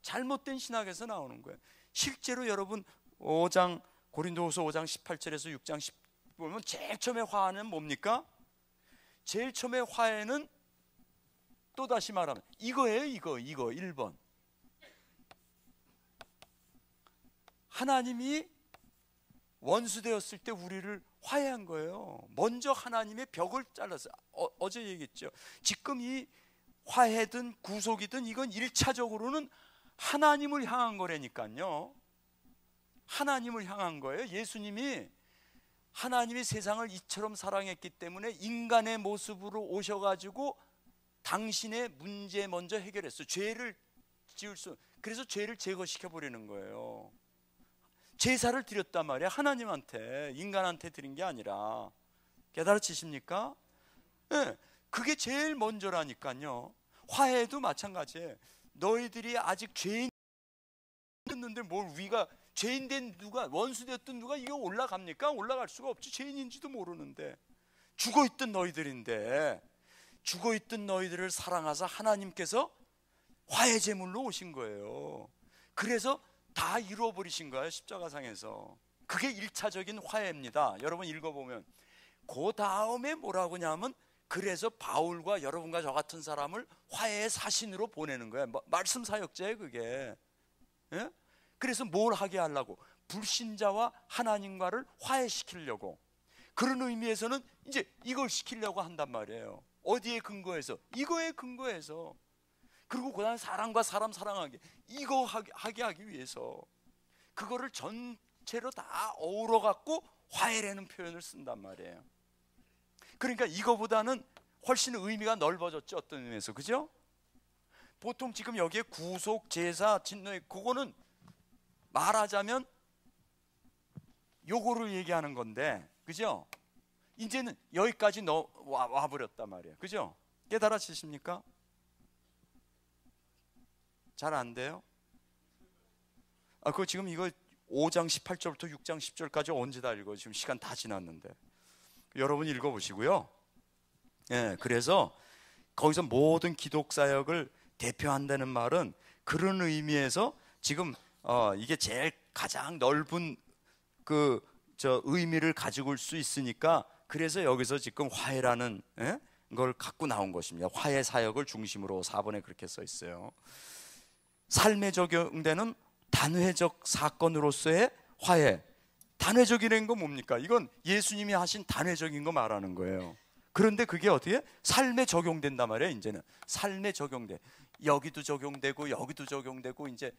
잘못된 신학에서 나오는 거예요. 실제로 여러분 5장 고린도후서 5장 18절에서 6장 10 보면 제일 처음에 화해는 뭡니까? 제일 처음에 화해는 또 다시 말하면 이거예요. 이거 1번. 하나님이 원수 되었을 때 우리를 화해한 거예요. 먼저 하나님의 벽을 잘랐어요. 어제 얘기했죠. 지금 이 화해든 구속이든 이건 1차적으로는 하나님을 향한 거라니까요. 하나님을 향한 거예요. 예수님이 하나님이 세상을 이처럼 사랑했기 때문에 인간의 모습으로 오셔가지고 당신의 문제 먼저 해결했어요. 죄를 지을 수, 그래서 죄를 제거시켜 버리는 거예요. 제사를 드렸단 말이야. 하나님한테, 인간한테 드린 게 아니라. 깨달으시십니까? 네, 그게 제일 먼저라니까요. 화해도 마찬가지예요. 너희들이 아직 죄인이었는데 뭘 우리가 죄인된 누가, 원수되었던 누가 이거 올라갑니까? 올라갈 수가 없지. 죄인인지도 모르는데. 죽어있던 너희들인데, 죽어있던 너희들을 사랑하사 하나님께서 화해 제물로 오신 거예요. 그래서 다 이루어버리신 거예요. 십자가상에서. 그게 1차적인 화해입니다. 여러분 읽어보면 그 다음에 뭐라고 하냐면, 그래서 바울과 여러분과 저 같은 사람을 화해의 사신으로 보내는 거예요. 말씀 사역자예요 그게. 예? 그래서 뭘 하게 하려고? 불신자와 하나님과를 화해시키려고. 그런 의미에서는 이제 이걸 시키려고 한단 말이에요. 어디에 근거해서? 이거에 근거해서. 그리고 그 다음에 사람과 사람 사랑하게, 이거 하게 하기 위해서 그거를 전체로 다 어우러 갖고 화해라는 표현을 쓴단 말이에요. 그러니까 이거보다는 훨씬 의미가 넓어졌죠. 어떤 의미에서. 그죠? 보통 지금 여기에 구속, 제사, 진노, 그거는 말하자면 요거를 얘기하는 건데, 그죠? 이제는 여기까지 와버렸단 말이에요. 그죠? 깨달아지십니까? 잘 안 돼요? 그거 지금 이거 5장 18절부터 6장 10절까지 언제 다 읽어? 지금 시간 다 지났는데. 여러분 읽어보시고요. 예, 그래서 거기서 모든 기독 사역을 대표한다는 말은 그런 의미에서 지금 이게 제일 가장 넓은 의미를 가지고 올 수 있으니까, 그래서 여기서 지금 화해라는 걸 갖고 나온 것입니다. 화해 사역을 중심으로 4번에 그렇게 써 있어요. 삶에 적용되는 단회적 사건으로서의 화해. 단회적이라는 건 뭡니까? 이건 예수님이 하신 단회적인 거 말하는 거예요. 그런데 그게 어떻게? 삶에 적용된단 말이에요. 이제는 삶에 적용돼. 여기도 적용되고 여기도 적용되고, 이제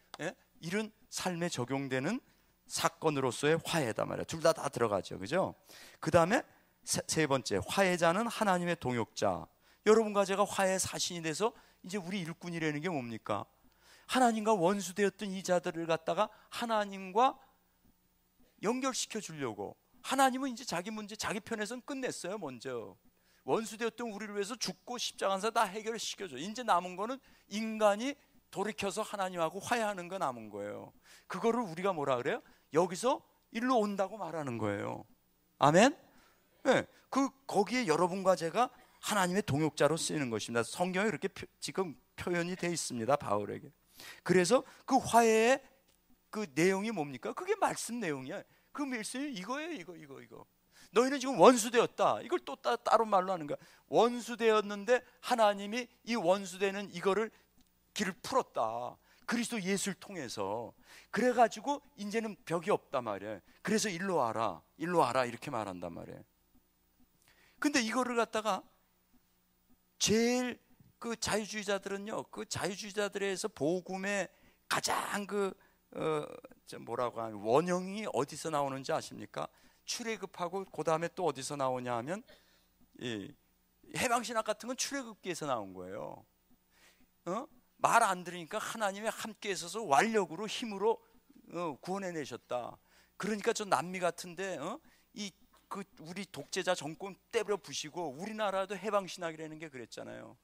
이런 삶에 적용되는 사건으로서의 화해다 말이에요. 둘 다 들어가죠. 그죠? 그 다음에 세 번째, 화해자는 하나님의 동역자. 여러분과 제가 화해 사신이 돼서 이제 우리 일꾼이라는 게 뭡니까? 하나님과 원수되었던 이 자들을 갖다가 하나님과 연결시켜 주려고. 하나님은 이제 자기 문제 자기 편에서는 끝냈어요. 먼저 원수되었던 우리를 위해서 죽고 십자가에서 다 해결시켜줘. 이제 남은 거는 인간이 돌이켜서 하나님하고 화해하는 거 남은 거예요. 그거를 우리가 뭐라 그래요? 여기서 일로 온다고 말하는 거예요. 아멘? 네, 거기에 여러분과 제가 하나님의 동역자로 쓰이는 것입니다. 성경에 그렇게 지금 표현이 되어 있습니다. 바울에게. 그래서 그 화해의 그 내용이 뭡니까? 그게 말씀 내용이야. 그 말씀이 이거예요. 이거. 너희는 지금 원수되었다. 이걸 또 따로 말로 하는 거야. 원수되었는데 하나님이 이 원수되는 이거를 길을 풀었다. 그리스도 예수를 통해서. 그래가지고 이제는 벽이 없단 말이에요. 그래서 일로 와라 이렇게 말한단 말이에요. 근데 이거를 갖다가 제일 그 자유주의자들은요, 그 자유주의자들에서 복음의 가장 뭐라고 하는 원형이 어디서 나오는지 아십니까? 출애굽하고 그 다음에 또 어디서 나오냐 하면 해방신학 같은 건 출애굽기에서 나온 거예요. 말 안 들으니까 하나님이 함께 있어서 완력으로 힘으로 구원해내셨다. 그러니까 저 남미 같은데 우리 독재자 정권 때려 부시고 우리나라도 해방신학이라는 게 그랬잖아요.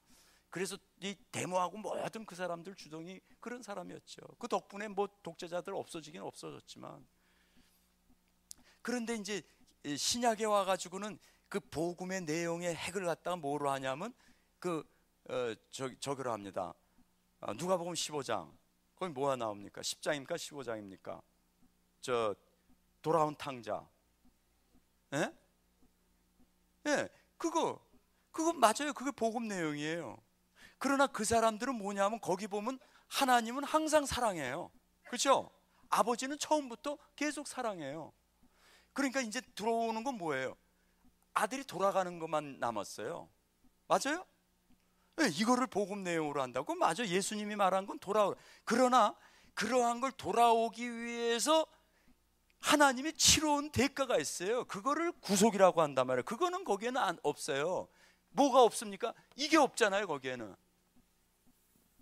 그래서 이 데모하고 모여든 그 사람들 주동이 그런 사람이었죠. 그 덕분에 뭐 독재자들 없어지긴 없어졌지만, 그런데 이제 신약에 와가지고는 그 복음의 내용의 핵을 갖다가 뭐로 하냐면 저기로 합니다. 누가복음 15장. 거기 뭐가 나옵니까? 10장입니까? 15장입니까? 저 돌아온 탕자. 예? 예, 그거 맞아요. 그게 복음 내용이에요. 그러나 그 사람들은 뭐냐면 거기 보면 하나님은 항상 사랑해요. 그렇죠? 아버지는 처음부터 계속 사랑해요. 그러니까 이제 들어오는 건 뭐예요? 아들이 돌아가는 것만 남았어요. 맞아요? 이거를 복음 내용으로 한다고? 맞아, 예수님이 말한 건 돌아오. 그러나 그러한 걸 돌아오기 위해서 하나님이 치러온 대가가 있어요. 그거를 구속이라고 한단 말이에요. 그거는 거기에는 없어요. 뭐가 없습니까? 이게 없잖아요, 거기에는.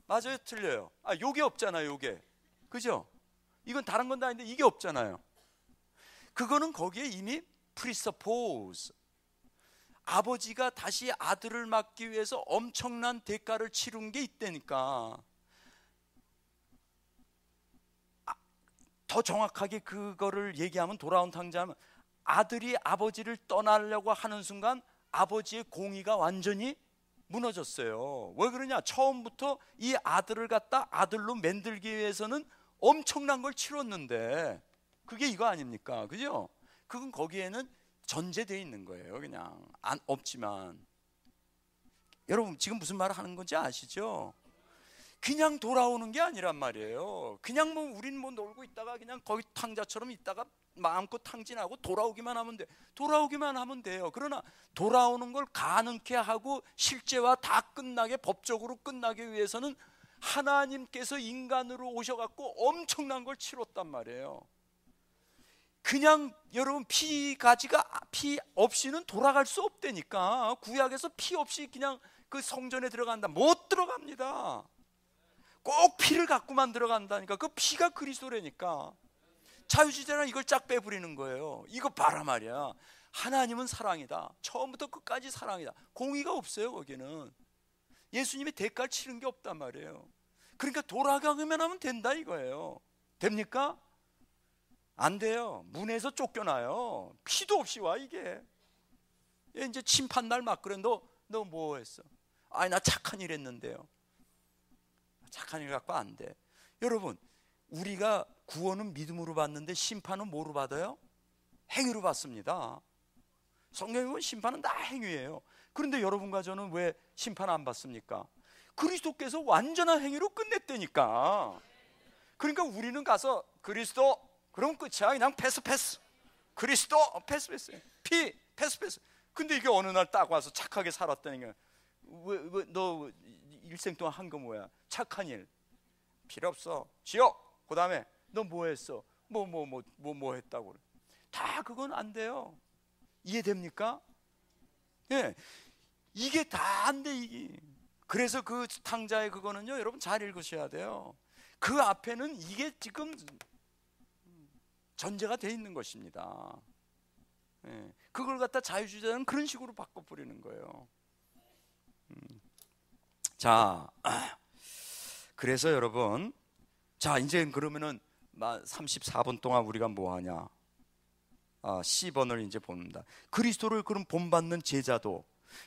맞아요, 틀려요? 요게 없잖아요, 요게. 그죠? 이건 다른 건 다 아닌데 이게 없잖아요. 그거는 거기에 이미 presuppose, 아버지가 다시 아들을 맡기 위해서 엄청난 대가를 치른 게 있다니까. 더 정확하게 그거를 얘기하면, 돌아온 탕자하면, 아들이 아버지를 떠나려고 하는 순간 아버지의 공의가 완전히 무너졌어요. 왜 그러냐? 처음부터 이 아들을 갖다 아들로 만들기 위해서는 엄청난 걸 치렀는데, 그게 이거 아닙니까? 그죠? 그건 거기에는 전제되어 있는 거예요. 그냥 없지만. 여러분 지금 무슨 말을 하는 건지 아시죠? 그냥 돌아오는 게 아니란 말이에요. 그냥 뭐 우린 뭐 놀고 있다가 그냥 거기 탕자처럼 있다가 마음껏 탕진하고 돌아오기만 하면 돼. 돌아오기만 하면 돼요. 그러나 돌아오는 걸 가능케 하고 실제와 다 끝나게, 법적으로 끝나기 위해서는 하나님께서 인간으로 오셔갖고 엄청난 걸 치렀단 말이에요. 그냥 여러분 피 없이는 돌아갈 수 없다니까. 구약에서 피 없이 그냥 그 성전에 들어간다, 못 들어갑니다. 꼭 피를 갖고만 들어간다니까. 그 피가 그리스도라니까. 자유주의자는 이걸 쫙 빼버리는 거예요. 이거 봐라 말이야. 하나님은 사랑이다. 처음부터 끝까지 사랑이다. 공의가 없어요. 거기는 예수님이 대가를 치른 게 없단 말이에요. 그러니까 돌아가기만 하면 된다 이거예요. 됩니까? 안 돼요. 문에서 쫓겨나요. 피도 없이 와 이게. 이제 심판날 막 그래. 너 뭐 했어? 아니 나 착한 일 했는데요. 착한 일 갖고 안 돼. 여러분, 우리가 구원은 믿음으로 받는데 심판은 뭐로 받아요? 행위로 받습니다. 성경에 보면 심판은 다 행위예요. 그런데 여러분과 저는 왜 심판 안 받습니까? 그리스도께서 완전한 행위로 끝냈다니까. 그러니까 우리는 가서 그리스도, 그럼 끝이야. 그냥 패스. 그리스도 패스. 피 패스. 근데 이게 어느 날 딱 와서 착하게 살았다니까. 왜 너 일생 동안 한 거 뭐야? 착한 일 필요 없어. 지옥. 그 다음에 너 뭐 했어? 뭐 했다고. 다 그건 안 돼요. 이해됩니까? 예, 이게 다 안 돼 이게. 그래서 그 탕자의 그거는요, 여러분 잘 읽으셔야 돼요. 그 앞에는 이게 지금 전제가 돼 있는 것입니다. 예, 그걸 갖다 자유주의자는 그런 식으로 바꿔버리는 거예요. 자, 그래서 여러분, 자 이제 그러면은 34분 동안 우리가 뭐 하냐? C번을 이제 봅니다. 그리스도를 그럼 본받는 제자도,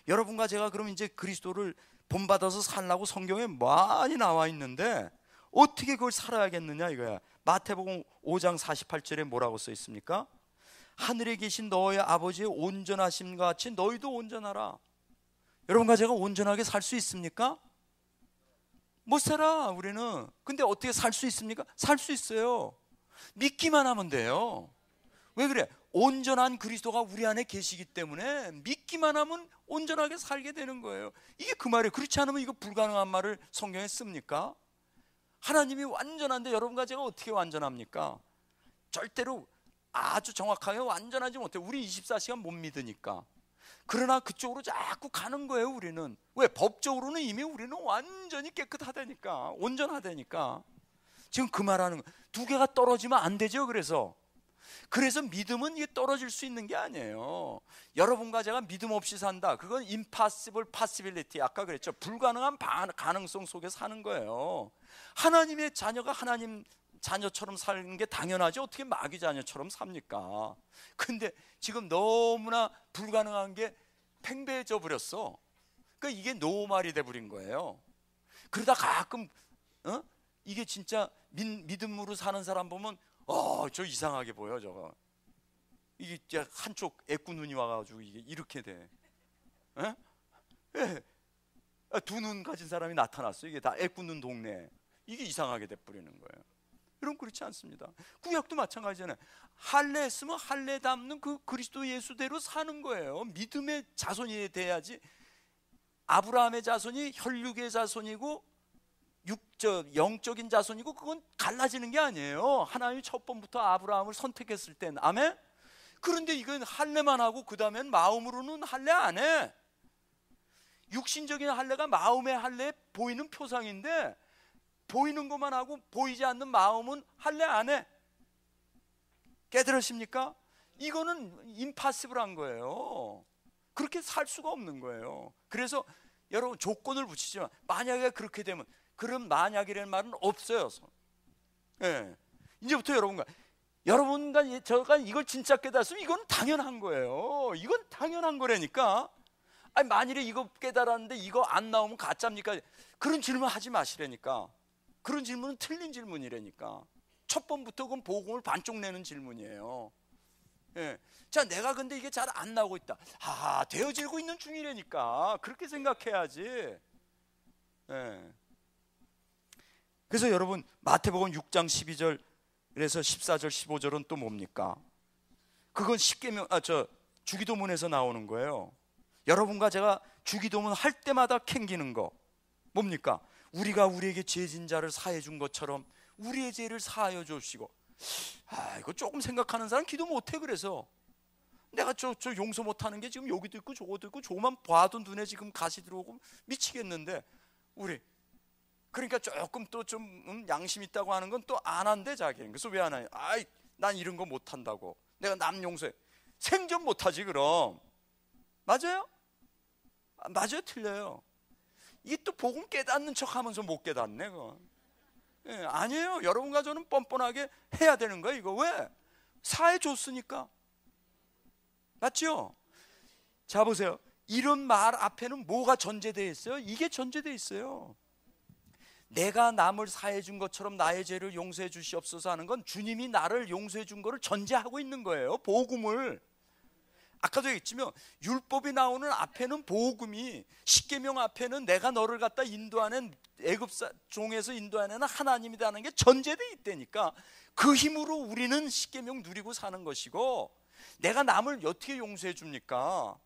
여러분과 제가 그럼 이제 그리스도를 본받아서 살라고 성경에 많이 나와 있는데 어떻게 그걸 살아야겠느냐 이거야. 마태복음 5장 48절에 뭐라고 써 있습니까? 하늘에 계신 너의 아버지의 온전하심과 같이 너희도 온전하라. 여러분과 제가 온전하게 살 수 있습니까? 못 살아 우리는. 근데 어떻게 살 수 있습니까? 살 수 있어요. 믿기만 하면 돼요. 왜 그래? 온전한 그리스도가 우리 안에 계시기 때문에 믿기만 하면 온전하게 살게 되는 거예요. 이게 그 말이에요. 그렇지 않으면 이거 불가능한 말을 성경에 씁니까? 하나님이 완전한데 여러분과 제가 어떻게 완전합니까? 절대로 아주 정확하게 완전하지 못해요. 우리 24시간 못 믿으니까. 그러나 그쪽으로 자꾸 가는 거예요. 우리는 왜? 법적으로는 이미 우리는 완전히 깨끗하다니까, 온전하다니까. 지금 그 말하는 거, 두 개가 떨어지면 안 되죠. 그래서 믿음은 이게 떨어질 수 있는 게 아니에요. 여러분과 제가 믿음 없이 산다, 그건 impossible possibility, 아까 그랬죠. 불가능한 가능성 속에 사는 거예요. 하나님의 자녀가 하나님 자녀처럼 사는 게 당연하지 어떻게 마귀 자녀처럼 삽니까? 근데 지금 너무나 불가능한 게 팽배해져 버렸어. 그러니까 이게 노말이 돼버린 거예요. 그러다 가끔 이게 진짜 믿음으로 사는 사람 보면 저 이상하게 보여. 저거 이게 한쪽 애꾸 눈이 와가지고 이게 이렇게 돼. 예. 두 눈 가진 사람이 나타났어. 이게 다 애꾸 눈 동네. 이게 이상하게 돼버리는 거예요. 여러분 그렇지 않습니다. 구약도 마찬가지잖아요. 할례 했으면 할례 담는 그 그리스도 예수대로 사는 거예요. 믿음의 자손이 돼야지. 아브라함의 자손이 혈육의 자손이고 영적인 자손이고 그건 갈라지는 게 아니에요. 하나님이 첫 번부터 아브라함을 선택했을 땐. 아멘? 그런데 이건 할례만 하고 그 다음엔 마음으로는 할례 안 해. 육신적인 할례가 마음의 할례에 보이는 표상인데 보이는 것만 하고 보이지 않는 마음은 할례 안 해. 깨달으십니까? 이거는 임파서블한 거예요. 그렇게 살 수가 없는 거예요. 그래서 여러분 조건을 붙이지만 만약에 그렇게 되면, 그런 만약이라는 말은 없어요. 예. 이제부터 여러분과 저가 이걸 진짜 깨달았으면 이건 당연한 거예요. 이건 당연한 거라니까. 아니 만일에 이거 깨달았는데 이거 안 나오면 가짜입니까? 그런 질문 하지 마시라니까. 그런 질문은 틀린 질문이라니까. 첫 번부터 그건 복음을 반쪽 내는 질문이에요. 예. 자, 내가 근데 이게 잘 안 나오고 있다. 되어지고 있는 중이라니까. 그렇게 생각해야지. 예. 그래서 여러분 마태복음 6장 12절 그래서 14절 15절은 또 뭡니까? 그건 십계명 주기도문에서 나오는 거예요. 여러분과 제가 주기도문 할 때마다 캥기는 거 뭡니까? 우리가 우리에게 죄진 자를 사해 준 것처럼 우리의 죄를 사하여 주시고. 이거 조금 생각하는 사람 기도 못해. 그래서 내가 저 용서 못하는 게 지금 여기도 있고 저것도 있고 조금만 봐도 눈에 지금 가시 들어오고 미치겠는데 우리 그러니까 조금 또 좀 양심 있다고 하는 건 또 안 한대 자기는. 그래서 왜 안 해요? 난 이런 거 못한다고. 내가 남 용서해. 생전 못하지 그럼. 맞아요? 맞아요? 틀려요? 이게 또 복음 깨닫는 척하면서 못 깨닫네 그건. 예, 아니에요. 여러분과 저는 뻔뻔하게 해야 되는 거예요. 이거 왜? 사해 줬으니까. 맞죠? 자 보세요. 이런 말 앞에는 뭐가 전제되어 있어요? 이게 전제되어 있어요. 내가 남을 사해 준 것처럼 나의 죄를 용서해 주시옵소서 하는 건 주님이 나를 용서해 준 거를 전제하고 있는 거예요. 복음을. 아까도 얘기했지만 율법이 나오는 앞에는 복음이, 십계명 앞에는 내가 너를 갖다 인도하는 애굽 종에서 인도하는 하나님이라는 게 전제되어 있다니까. 그 힘으로 우리는 십계명 누리고 사는 것이고, 내가 남을 어떻게 용서해 줍니까?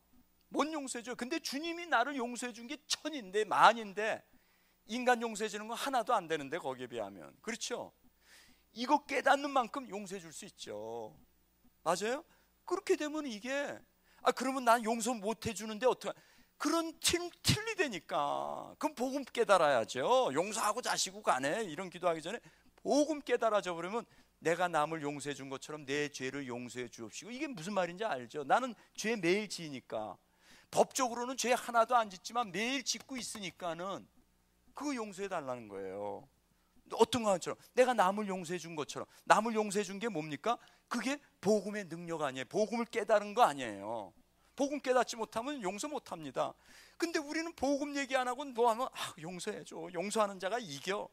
뭔 용서해 줘요? 근데 주님이 나를 용서해 준 게 천인데 만인데 인간 용서해 주는 건 하나도 안 되는데 거기에 비하면. 그렇죠? 이거 깨닫는 만큼 용서해 줄 수 있죠. 맞아요? 그렇게 되면 이게 그러면 난 용서 못 해주는데 어떡해? 그런 틀리다니까. 그럼 복음 깨달아야죠. 용서하고 자시고 가네 이런 기도하기 전에 복음 깨달아져 버리면 내가 남을 용서해 준 것처럼 내 죄를 용서해 주옵시고. 이게 무슨 말인지 알죠? 나는 죄 매일 지으니까. 법적으로는 죄 하나도 안 짓지만 매일 짓고 있으니까는 그거 용서해 달라는 거예요. 어떤 것처럼 내가 남을 용서해 준 것처럼. 남을 용서해 준 게 뭡니까? 그게 복음의 능력 아니에요. 복음을 깨달은 거 아니에요. 복음 깨닫지 못하면 용서 못합니다. 근데 우리는 복음 얘기 안 하고 뭐 하면 용서해줘. 용서하는 자가 이겨.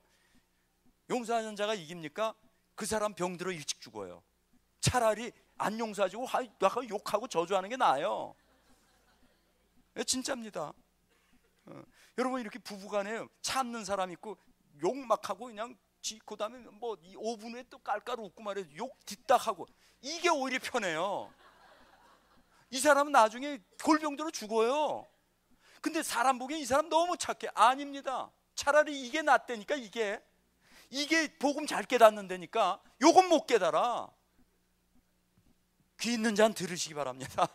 용서하는 자가 이깁니까? 그 사람 병들어 일찍 죽어요. 차라리 안 용서하고 욕하고 저주하는 게 나아요. 진짜입니다. 여러분 이렇게 부부간에 참는 사람 있고 욕 막 하고 그냥 그 다음에 뭐 5분 후에 또 깔깔 웃고 말해 욕 뒤딱하고, 이게 오히려 편해요. 이 사람은 나중에 골병들어 죽어요. 근데 사람 보기엔 이 사람 너무 착해. 아닙니다. 차라리 이게 낫다니까. 이게 복음 잘 깨닫는 데니까. 요건 못 깨달아. 귀 있는 자는 들으시기 바랍니다.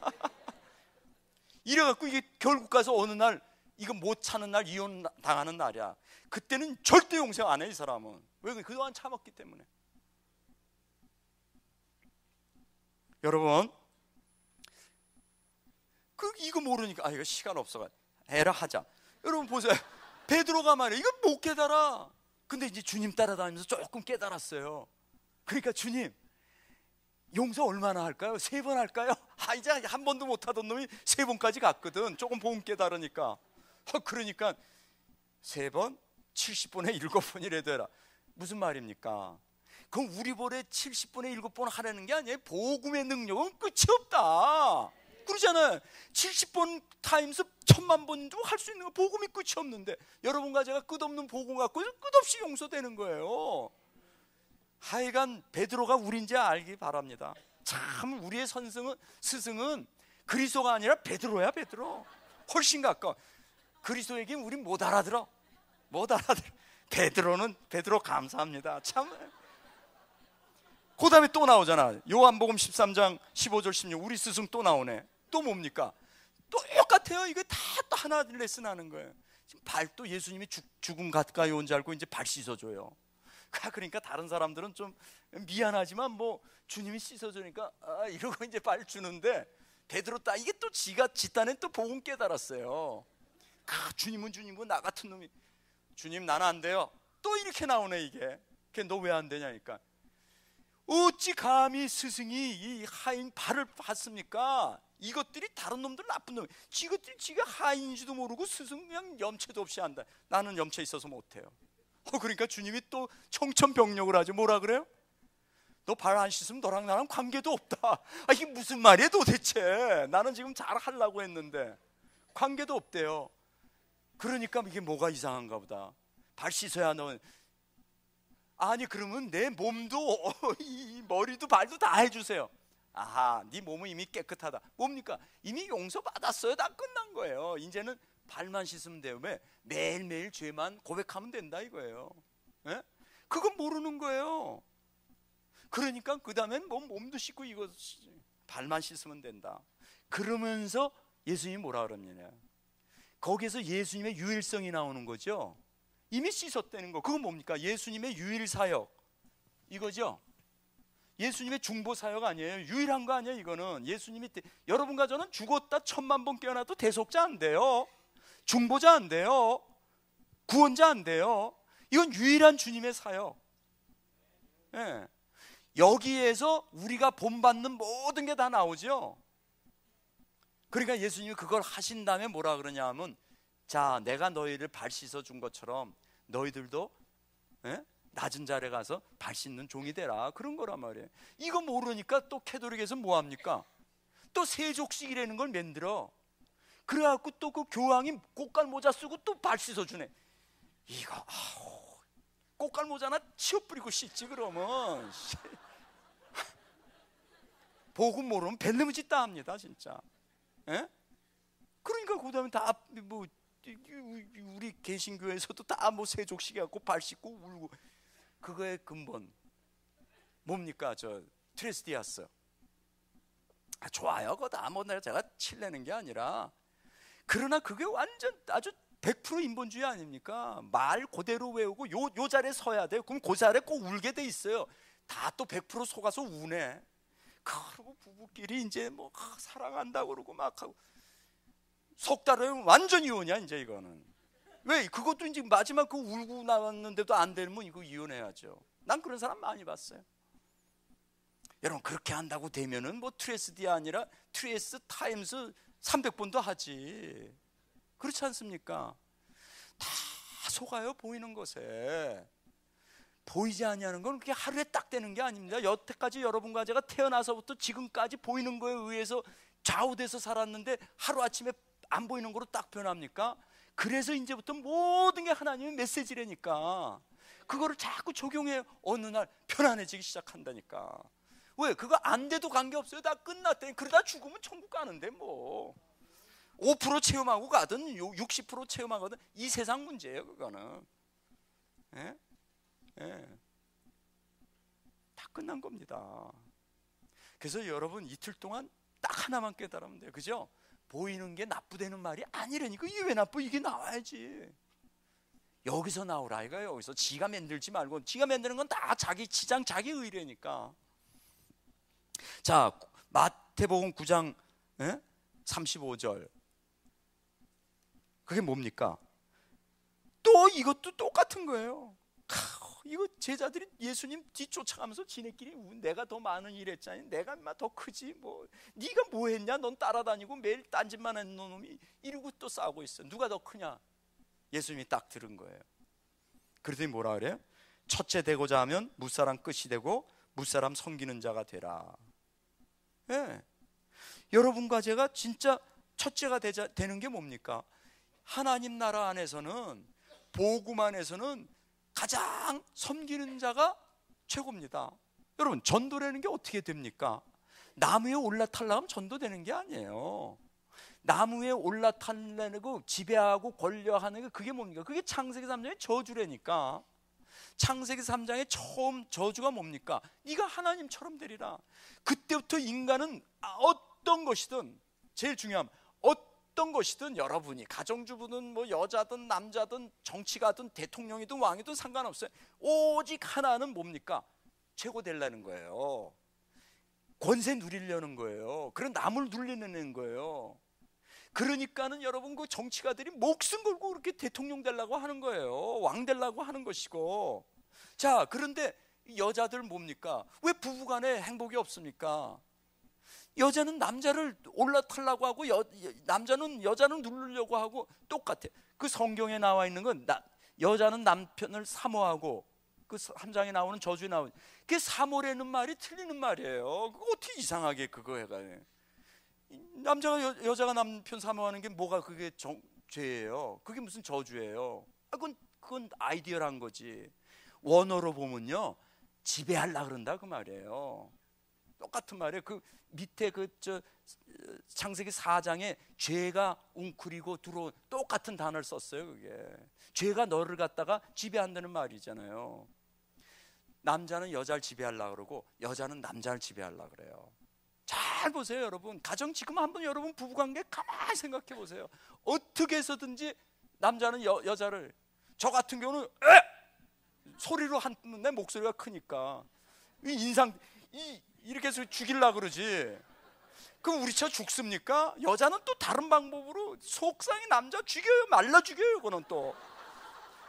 이래갖고 이게 결국 가서 어느 날 이거 못 차는 날 이혼 당하는 날이야. 그때는 절대 용서 안 해 이 사람은. 왜? 그동안 참았기 때문에. 여러분 이거 모르니까 이거 시간 없어가 에라 하자. 여러분 보세요. 베드로가 말이야. 이거 못 깨달아. 근데 이제 주님 따라다니면서 조금 깨달았어요. 그러니까 주님 용서 얼마나 할까요? 3번 할까요? 이제 한 번도 못 하던 놈이 3번까지 갔거든. 조금 복음 깨달으니까. 그러니까 3번 70분에 7번이라도 해라. 무슨 말입니까? 그럼 우리 볼에 70분에 7번 하라는 게 아니에요. 복음의 능력은 끝이 없다. 그러잖아요. 70번 타임스 1000만 번도 할 수 있는 거. 복음이 끝이 없는데 여러분과 제가 끝없는 복음 갖고 끝없이 용서되는 거예요. 하여간 베드로가 우린지 알기 바랍니다. 참 우리의 스승은 그리스도가 아니라 베드로야. 베드로 훨씬 가까워. 그리스도 얘기는 우리 못 알아들어. 베드로 감사합니다. 참. 그 다음에 또 나오잖아. 요한복음 13장 15절 16. 우리 스승 또 나오네. 또 뭡니까? 똑같아요. 이거 다 또 하나 레슨 하는 거예요. 지금 발도 예수님이 죽음 가까이 온 줄 알고 이제 발 씻어줘요. 그러니까 다른 사람들은 좀 미안하지만 뭐 주님이 씻어주니까 이러고 이제 발 주는데, 베드로 이게 또 지 딴엔 또 복음 깨달았어요. 주님은 주님이고 나 같은 놈이 주님 나는 안 돼요. 또 이렇게 나오네. 이게 너 왜 안 되냐니까. 어찌 감히 스승이 이 하인 발을 봤습니까? 이것들이 다른 놈들 나쁜 놈, 지것들이 지가 하인인지도 모르고 스승 그냥 염체도 없이 한다. 나는 염체 있어서 못해요. 그러니까 주님이 또 청천벽력을 하죠. 뭐라 그래요? 너 발 안 씻으면 너랑 나랑 관계도 없다. 이게 무슨 말이야 도대체? 나는 지금 잘 하려고 했는데 관계도 없대요. 그러니까 이게 뭐가 이상한가 보다. 발 씻어야 너. 아니 그러면 내 몸도 이 머리도 발도 다 해주세요. 아하, 네 몸은 이미 깨끗하다. 뭡니까? 이미 용서받았어요. 다 끝난 거예요. 이제는 발만 씻으면 돼요. 왜? 매일매일 죄만 고백하면 된다 이거예요. 예? 그건 모르는 거예요. 그러니까 그 다음엔 몸도 씻고 이거 발만 씻으면 된다. 그러면서 예수님이 뭐라 그러느냐, 거기에서 예수님의 유일성이 나오는 거죠. 이미 씻었다는 거. 그건 뭡니까? 예수님의 유일 사역 이거죠. 예수님의 중보 사역 아니에요. 유일한 거 아니에요. 이거는 예수님이 여러분과 저는 죽었다 1000만 번 깨어나도 대속자 안 돼요. 중보자 안 돼요. 구원자 안 돼요. 이건 유일한 주님의 사역. 예. 여기에서 우리가 본받는 모든 게 다 나오죠. 그러니까 예수님이 그걸 하신 다음에 뭐라 그러냐 하면, 자, 내가 너희를 발 씻어 준 것처럼 너희들도 낮은 자리에 가서 발 씻는 종이 되라, 그런 거란 말이에요. 이거 모르니까 또 캐톨릭에서 뭐 합니까? 또 세족식이라는 걸 만들어. 그래갖고 또 그 교황이 꽃갈 모자 쓰고 또 발 씻어주네. 이거 꽃갈 모자나 치워뿌리고 씻지 그러면. 복음 모르면 벨름을 짓다 합니다 진짜. 예? 그러니까 그 다음에 다 뭐 우리 개신교에서도 다 뭐 세족식 해갖고 발 씻고 울고. 그거의 근본 뭡니까? 저 트레스디아스. 좋아요. 그거 다 뭐 제가 칠내는 게 아니라, 그러나 그게 완전 아주 100% 인본주의 아닙니까? 말 그대로 외우고 요 자리에 서야 돼요. 그럼 그 자리에 꼭 울게 돼 있어요. 다 또 100% 속아서 우네. 그리고 부부끼리 이제 뭐 사랑한다고 그러고 막 하고 석 달은 완전 이혼이야 이제 이거는. 왜? 그것도 이제 마지막 그 울고 나왔는데도 안 되면 이거 이혼해야죠. 난 그런 사람 많이 봤어요. 여러분 그렇게 한다고 되면은 뭐 트레스디아 아니라 트레스 타임스 300번도 하지. 그렇지 않습니까? 다 속아요. 보이는 것에. 보이지 아니하는 건 그게 하루에 딱 되는 게 아닙니다. 여태까지 여러분과 제가 태어나서부터 지금까지 보이는 거에 의해서 좌우돼서 살았는데 하루아침에 안 보이는 거로 딱 변합니까? 그래서 이제부터 모든 게 하나님의 메시지라니까. 그거를 자꾸 적용해 어느 날 편안해지기 시작한다니까. 왜? 그거 안 돼도 관계없어요. 다 끝났다니. 그러다 죽으면 천국 가는데 뭐 5% 체험하고 가든 60% 체험하거든 이 세상 문제예요 그거는. 예? 예. 다 끝난 겁니다. 그래서 여러분 이틀 동안 딱 하나만 깨달으면 돼요. 그죠? 보이는 게 나쁘다는 말이 아니라니까. 이게 왜 나빠? 이게 나와야지. 여기서 나오라 이거예요. 여기서 지가 만들지 말고. 지가 만드는 건 다 자기 치장 자기 의뢰니까. 자, 마태복음 9장 35절. 그게 뭡니까? 또 이것도 똑같은 거예요. 이거 제자들이 예수님 뒤쫓아가면서 지네끼리 내가 더 많은 일 했잖니, 내가 인마 더 크지 뭐, 네가 뭐 했냐, 넌 따라다니고 매일 딴짓만 하는 놈이 이러고 또 싸우고 있어. 누가 더 크냐? 예수님이 딱 들은 거예요. 그러더니 뭐라 그래요? 첫째 되고자 하면 무사람 끝이 되고 무사람 섬기는 자가 되라. 예. 여러분과 제가 진짜 첫째가 되는 게 뭡니까? 하나님 나라 안에서는, 복음 안에서는 가장 섬기는 자가 최고입니다. 여러분 전도라는 게 어떻게 됩니까? 나무에 올라타려면 전도되는 게 아니에요. 나무에 올라타려고 지배하고 권려하는 게 그게 뭡니까? 그게 창세기 3장의 저주라니까. 창세기 3장의 처음 저주가 뭡니까? 네가 하나님처럼 되리라. 그때부터 인간은 어떤 것이든, 제일 중요한 어떤 것이든, 여러분이 가정주부든 뭐 여자든 남자든 정치가든 대통령이든 왕이든 상관없어요. 오직 하나는 뭡니까? 최고 되려는 거예요. 권세 누리려는 거예요. 그런 남을 누리려는 거예요. 그러니까는 여러분 그 정치가들이 목숨 걸고 그렇게 대통령 되려고 하는 거예요. 왕 되려고 하는 것이고. 자, 그런데 여자들 뭡니까? 왜 부부간에 행복이 없습니까? 여자는 남자를 올라타려고 하고 남자는 여자는 누르려고 하고 똑같아. 그 성경에 나와 있는 건 여자는 남편을 사모하고, 그 3장에 나오는 저주에 나오는 그게 사모라는 말이 틀리는 말이에요. 그거 어떻게 이상하게 그거 해가요. 남자가 여자가 남편 사모하는 게 뭐가 그게 죄예요? 그게 무슨 저주예요? 그건 아이디어란 거지. 원어로 보면요, 지배하려고 그런다 그 말이에요. 똑같은 말이에요. 그 밑에 창세기 4장에 죄가 웅크리고 들어온 똑같은 단어를 썼어요. 그게 죄가 너를 갖다가 지배한다는 말이잖아요. 남자는 여자를 지배하려고 그러고 여자는 남자를 지배하려고 그래요. 잘 보세요, 여러분. 가정 지금 한번 여러분 부부관계 가만히 생각해 보세요. 어떻게 해서든지 남자는 여자를, 저 같은 경우는 소리로 내 목소리가 크니까 이렇게 해서 죽이려고 그러지. 그럼 우리 차 죽습니까? 여자는 또 다른 방법으로 속상히 남자 죽여요, 말라 죽여요. 그거는 또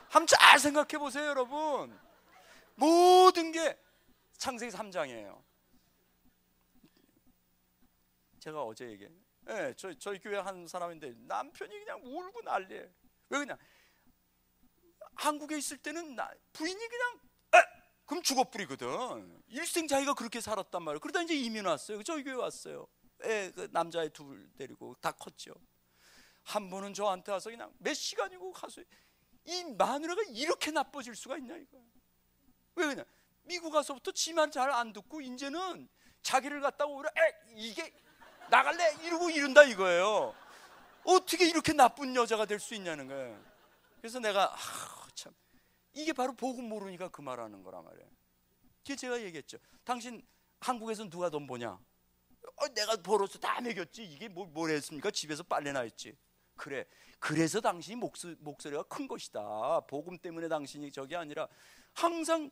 한번 잘 생각해 보세요, 여러분. 모든 게 창세기 3장이에요. 제가 어제 얘기해. 저희 교회 한 사람인데 남편이 그냥 울고 난리예요. 왜 그냥 한국에 있을 때는 부인이 그냥 그럼 죽어버리거든. 일생 자기가 그렇게 살았단 말이에요. 그러다 이제 이민 왔어요. 저희 교회 왔어요. 그 남자애 둘 데리고 다 컸죠. 한 번은 저한테 와서 그냥 몇 시간이고 가서 이 마누라가 이렇게 나빠질 수가 있냐 이거. 왜 그냥 미국 가서부터 지만 잘 안 듣고 이제는 자기를 갖다가 오히려 이게 나갈래 이러고 이른다 이거예요. 어떻게 이렇게 나쁜 여자가 될 수 있냐는 거예요. 그래서 내가 참 이게 바로 복음 모르니까 그 말하는 거란 말이에요. 제가 얘기했죠. 당신 한국에서 누가 돈 버냐? 내가 벌어서 다 먹였지. 이게 뭘 했습니까? 집에서 빨래나 했지. 그래. 그래서 당신이 목소리가 큰 것이다. 복음 때문에 당신이 저게 아니라 항상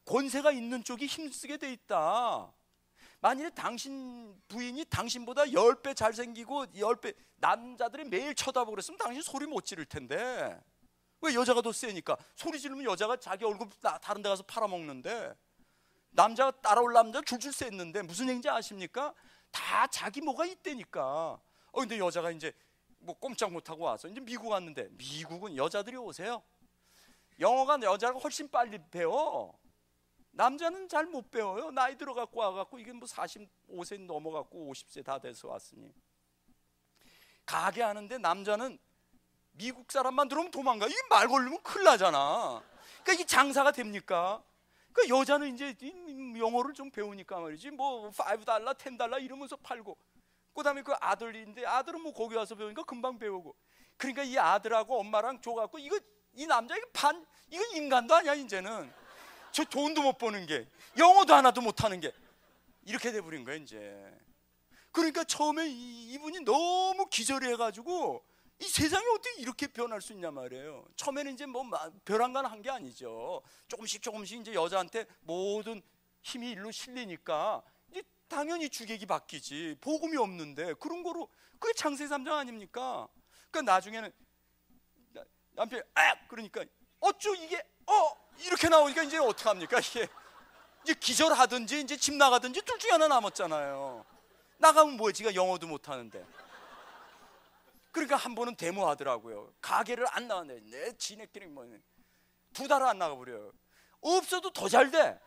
권세가 있는 쪽이 힘쓰게 돼 있다. 만일에 당신 부인이 당신보다 10배 잘생기고 10배 남자들이 매일 쳐다보고 그랬으면 당신 소리 못 지를 텐데. 왜? 여자가 더 세니까. 소리 지르면 여자가 자기 얼굴 다른 데 가서 팔아먹는데, 남자가 따라올 남자 줄줄 셌는데 무슨 얘기인지 아십니까? 다 자기 뭐가 있다니까. 근데 여자가 이제 뭐 꼼짝 못하고 와서 이제 미국 왔는데, 미국은 여자들이 오세요. 영어가 여자가 훨씬 빨리 배워. 남자는 잘 못 배워요. 나이 들어갖고 와갖고 이게 뭐 45세 넘어갖고 50세 다 돼서 왔으니. 가게 하는데 남자는 미국 사람만 들어오면 도망가. 이게 말 걸리면 큰일 나잖아. 그러니까 이게 장사가 됩니까? 그러니까 여자는 이제 영어를 좀 배우니까 말이지. 뭐 $5, $10 이러면서 팔고. 그다음에 그 아들인데 아들은 뭐 거기 와서 배우니까 금방 배우고. 그러니까 이 아들하고 엄마랑 줘갖고 이 남자 이건 인간도 아니야 이제는. 저 돈도 못 버는 게, 영어도 하나도 못 하는 게 이렇게 돼버린 거야 이제. 그러니까 처음에 이분이 너무 기절해가지고 이 세상이 어떻게 이렇게 변할 수 있냐 말이에요. 처음에는 이제 뭐 벼랑간 한 게 아니죠. 조금씩 이제 여자한테 모든 힘이 일로 실리니까 이제 당연히 주객이 바뀌지. 복음이 없는데 그런 거로. 그게 창세기 3장 아닙니까? 그러니까 나중에는 남편이 그러니까 어쭈 이게 이렇게 나오니까 이제 어떻게 합니까? 이게 이제 기절하든지 이제 집 나가든지 둘 중에 하나 남았잖아요. 나가면 뭐야? 지가 영어도 못 하는데. 그러니까 한 번은 데모하더라고요. 가게를 안 나갔네. 내 지네끼리 뭐 2달을 안 나가버려요. 없어도 더 잘 돼.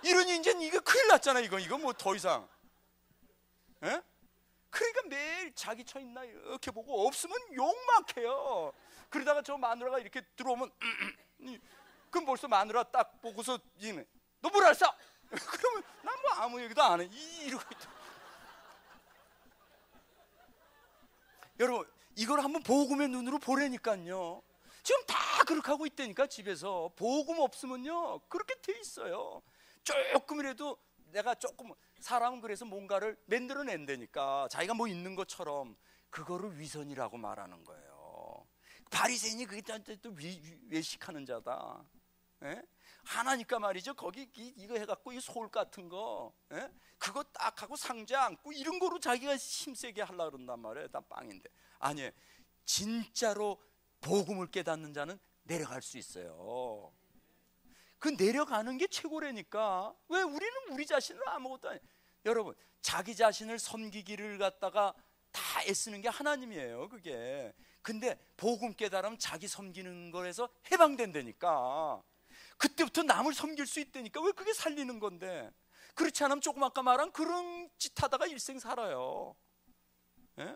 이러니 이제 이거 큰일 났잖아. 이거 뭐 더 이상. 에? 그러니까 매일 자기 처 있나 이렇게 보고 없으면 욕막해요. 그러다가 저 마누라가 이렇게 들어오면 그럼 벌써 마누라 딱 보고서 너 뭘 알았어? 그러면 난 뭐 아무 얘기도 안 해. 이러고 있다. 여러분 이걸 한번 복음의 눈으로 보라니까요. 지금 다 그렇게 하고 있다니까. 집에서 복음 없으면요 그렇게 돼 있어요. 조금이라도 내가 조금, 사람은 그래서 뭔가를 만들어낸다니까, 자기가 뭐 있는 것처럼 그거를 위선이라고 말하는 거예요. 바리새인이 그게 또 외식하는 자다. 예? 하나니까 말이죠. 거기 이거 해갖고 이 소울 같은 거, 예? 그거 딱 하고 상자 안고 이런 거로 자기가 힘세게 하려고 그런단 말이에요. 다 빵인데. 아니에요. 진짜로 복음을 깨닫는 자는 내려갈 수 있어요. 그 내려가는 게 최고라니까. 왜? 우리는 우리 자신을 아무것도 아니에요. 여러분 자기 자신을 섬기기를 갖다가 다 애쓰는 게 하나님이에요 그게. 근데 복음 깨달으면 자기 섬기는 거에서 해방된다니까. 그때부터 남을 섬길 수 있다니까. 왜? 그게 살리는 건데. 그렇지 않으면 조금 아까 말한 그런 짓 하다가 일생 살아요. 예?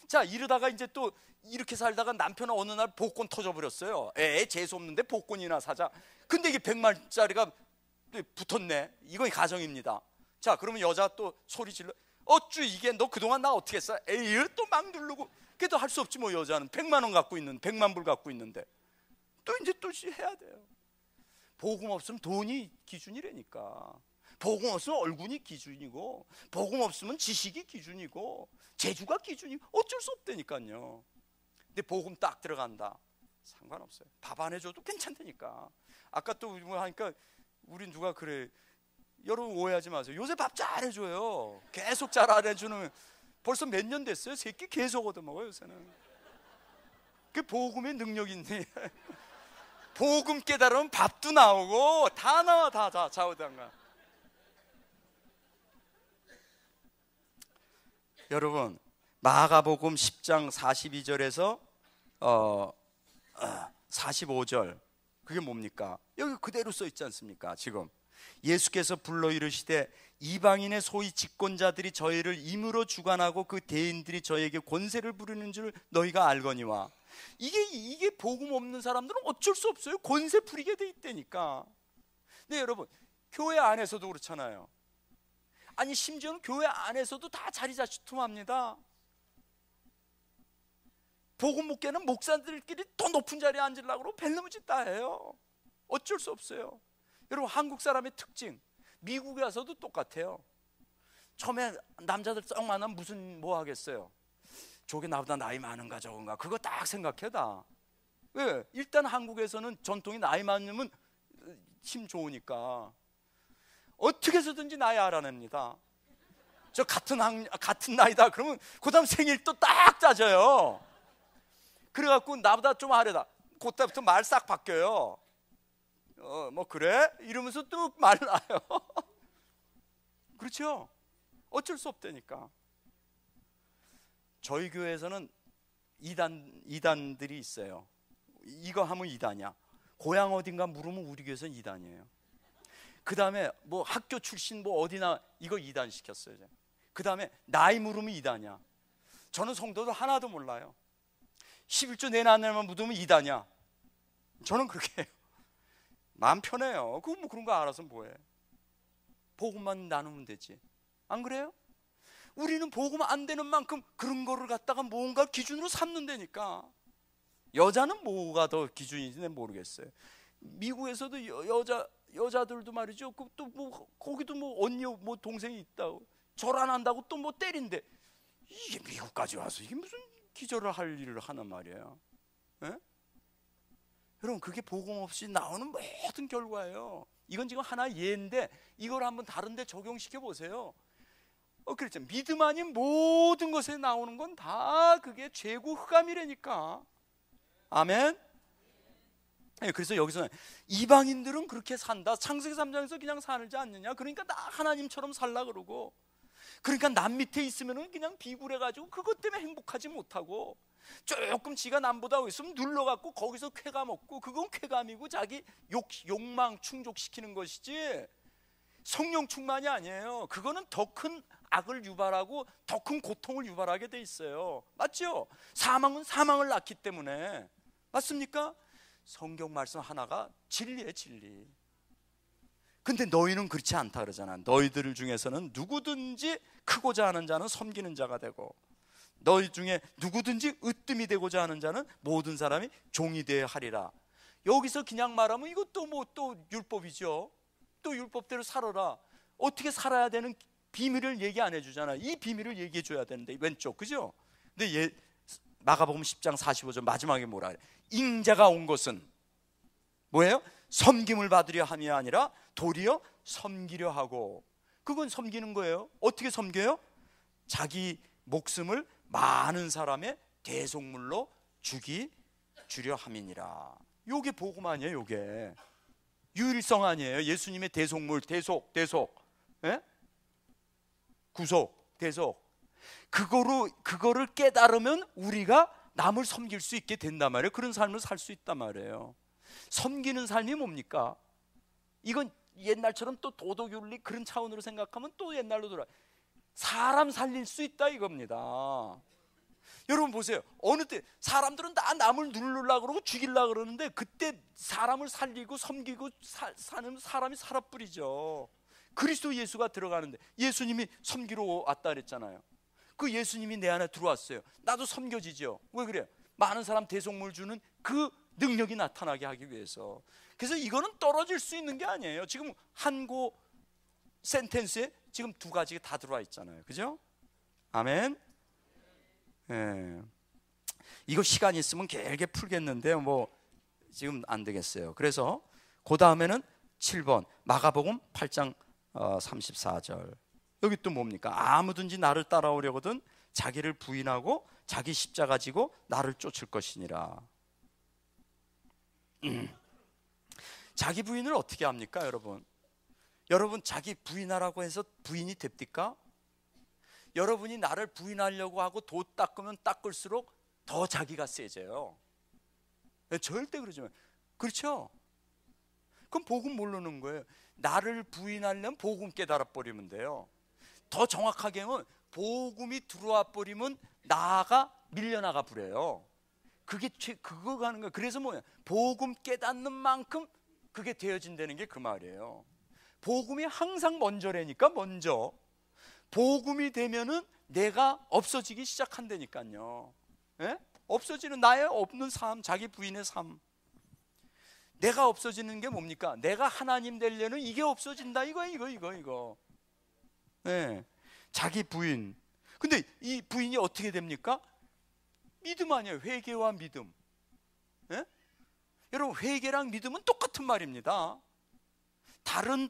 자, 이러다가 이제 또 이렇게 살다가 남편은 어느 날 복권 터져버렸어요. 재수 없는데 복권이나 사자. 근데 이게 100만짜리가 붙었네. 이건 가정입니다. 자, 그러면 여자 또 소리 질러. 어쭈 이게 너 그동안 나 어떻게 했어? 에이, 또 막 누르고. 그래도 할 수 없지 뭐. 여자는 100만 원 갖고 있는, 100만 불 갖고 있는데 또 이제 또 해야 돼요. 복음 없으면 돈이 기준이라니까. 복음 없으면 얼굴이 기준이고, 복음 없으면 지식이 기준이고, 재주가 기준이고, 어쩔 수 없다니까요. 근데 복음 딱 들어간다, 상관없어요. 밥 안 해줘도 괜찮다니까. 아까 또 뭐 하니까 우리 누가 그래, 여러분 오해하지 마세요. 요새 밥 잘 해줘요. 계속 잘 안 해주는, 벌써 몇 년 됐어요. 새끼 계속 얻어먹어요 요새는. 그 복음의 능력인데 복음 깨달으면 밥도 나오고 다 나와. 다 좌우당가. 여러분 마가복음 10장 42절에서 45절 그게 뭡니까? 여기 그대로 써 있지 않습니까? 지금 예수께서 불러 이르시되 이방인의 소위 집권자들이 저희를 임으로 주관하고 그 대인들이 저에게 권세를 부르는 줄 너희가 알거니와. 이게 복음 없는 사람들은 어쩔 수 없어요. 권세 부리게 돼 있다니까. 근데 여러분 교회 안에서도 그렇잖아요. 아니 심지어는 교회 안에서도 다 자리자치투합니다. 복음 못 깨는 목사들끼리 더 높은 자리에 앉으려고 그러고 벨름짓 다 해요. 어쩔 수 없어요. 여러분 한국 사람의 특징, 미국에 와서도 똑같아요. 처음에 남자들 썩 만나면 무슨 뭐 하겠어요? 저게 나보다 나이 많은가 적은가 그거 딱 생각해 다. 왜? 일단 한국에서는 전통이 나이 많으면 힘 좋으니까 어떻게 해서든지 나이 알아냅니다. 저 같은 나이다 그러면 그 다음 생일도 딱 따져요. 그래갖고 나보다 좀 아래다, 그때부터 말 싹 바뀌어요. 뭐 그래? 이러면서 또 말 나요. 그렇죠? 어쩔 수 없다니까. 저희 교회에서는 이단들이 있어요. 이거 하면 이단이야. 고향 어딘가 물으면 우리 교회에서는 이단이에요. 그 다음에 뭐 학교 출신 뭐 어디나 이거 이단 시켰어요. 그 다음에 나이 물으면 이단이야. 저는 성도들 하나도 몰라요. 11조 내나내만 묻으면 이단이야. 저는 그렇게 해요. 마음 편해요. 그거 뭐 그런 거 알아서 뭐해. 복음만 나누면 되지. 안 그래요? 우리는 복음 안 되는 만큼 그런 거를 갖다가 뭔가 기준으로 삼는다니까. 여자는 뭐가 더 기준인지 모르겠어요. 미국에서도 여자들도 말이죠. 또 뭐 거기도 뭐 언니 뭐 동생이 있다고 절 안 한다고 또 뭐 때린대. 이게 미국까지 와서 이게 무슨 기절을 할 일을 하는 말이에요. 에? 여러분 그게 복음 없이 나오는 모든 결과예요. 이건 지금 하나의 예인데 이걸 한번 다른 데 적용시켜 보세요. 그렇죠. 믿음 아닌 모든 것에 나오는 건 다 그게 죄고 흑암이라니까. 아멘. 그래서 여기서 이방인들은 그렇게 산다. 창세기 3장에서 그냥 살지 않느냐. 그러니까 나 하나님처럼 살라 그러고, 그러니까 남 밑에 있으면 그냥 비굴해가지고 그것 때문에 행복하지 못하고, 조금 지가 남보다 있으면 눌러갖고 거기서 쾌감 얻고, 그건 쾌감이고 자기 욕망 충족시키는 것이지 성령 충만이 아니에요. 그거는 더 큰 악을 유발하고 더 큰 고통을 유발하게 돼 있어요. 맞죠? 사망은 사망을 낳기 때문에. 맞습니까? 성경 말씀 하나가 진리예요, 진리. 근데 너희는 그렇지 않다 그러잖아. 너희들 중에서는 누구든지 크고자 하는 자는 섬기는 자가 되고, 너희 중에 누구든지 으뜸이 되고자 하는 자는 모든 사람이 종이 되어야 하리라. 여기서 그냥 말하면 이것도 뭐 또 율법이죠. 또 율법대로 살아라. 어떻게 살아야 되는 비밀을 얘기 안 해주잖아. 이 비밀을 얘기해 줘야 되는데, 왼쪽, 그죠? 근데 마가복음 10장 45절 마지막에 뭐라 그래? 인자가 온 것은 뭐예요? 섬김을 받으려 함이 아니라 도리어 섬기려 하고. 그건 섬기는 거예요. 어떻게 섬겨요? 자기 목숨을 많은 사람의 대속물로 주려 함이니라. 요게 복음 아니에요. 요게 유일성 아니에요. 예수님의 대속물, 대속, 예? 구속, 대속. 그거를 깨달으면 우리가 남을 섬길 수 있게 된단 말이에요. 그런 삶을 살 수 있단 말이에요. 섬기는 삶이 뭡니까? 이건 옛날처럼 또 도덕윤리 그런 차원으로 생각하면 또 옛날로 돌아. 사람 살릴 수 있다 이겁니다. 여러분 보세요. 어느 때 사람들은 다 남을 누르려고 그러고 죽이려고 그러는데, 그때 사람을 살리고 섬기고 사는 사람이 살아뿌리죠. 그리스도 예수가 들어가는데, 예수님이 섬기러 왔다 그랬잖아요. 그 예수님이 내 안에 들어왔어요. 나도 섬겨지죠. 왜 그래요? 많은 사람 대속물 주는 그 능력이 나타나게 하기 위해서. 그래서 이거는 떨어질 수 있는 게 아니에요. 지금 한고 센텐스에 지금 두 가지가 다 들어와 있잖아요. 그죠? 아멘. 예. 이거 시간이 있으면 길게 풀겠는데 뭐 지금 안 되겠어요. 그래서 그 다음에는 7번 마가복음 8장 34절. 여기 또 뭡니까? 아무든지 나를 따라오려거든 자기를 부인하고 자기 십자가 지고 나를 쫓을 것이니라. 자기 부인을 어떻게 합니까, 여러분? 여러분 자기 부인하라고 해서 부인이 됩니까? 여러분이 나를 부인하려고 하고 도 닦으면 닦을수록 더 자기가 세져요. 절대 그러지 마요. 그렇죠? 그럼 복음 모르는 거예요. 나를 부인하려면 복음 깨달아 버리면 돼요. 더 정확하게는 복음이 들어와 버리면 나가 밀려나가 버려요. 그거 가는 거예요. 그래서 뭐야? 복음 깨닫는 만큼 그게 되어진다는 게 그 말이에요. 복음이 항상 먼저라니까. 먼저 복음이 되면은 내가 없어지기 시작한다니까요. 예? 없어지는 나의 없는 삶, 자기 부인의 삶. 내가 없어지는 게 뭡니까? 내가 하나님 되려는 이게 없어진다. 이거. 예. 자기 부인. 근데 이 부인이 어떻게 됩니까? 믿음 아니에요. 회개와 믿음. 예? 여러분 회개랑 믿음은 똑같은 말입니다. 다른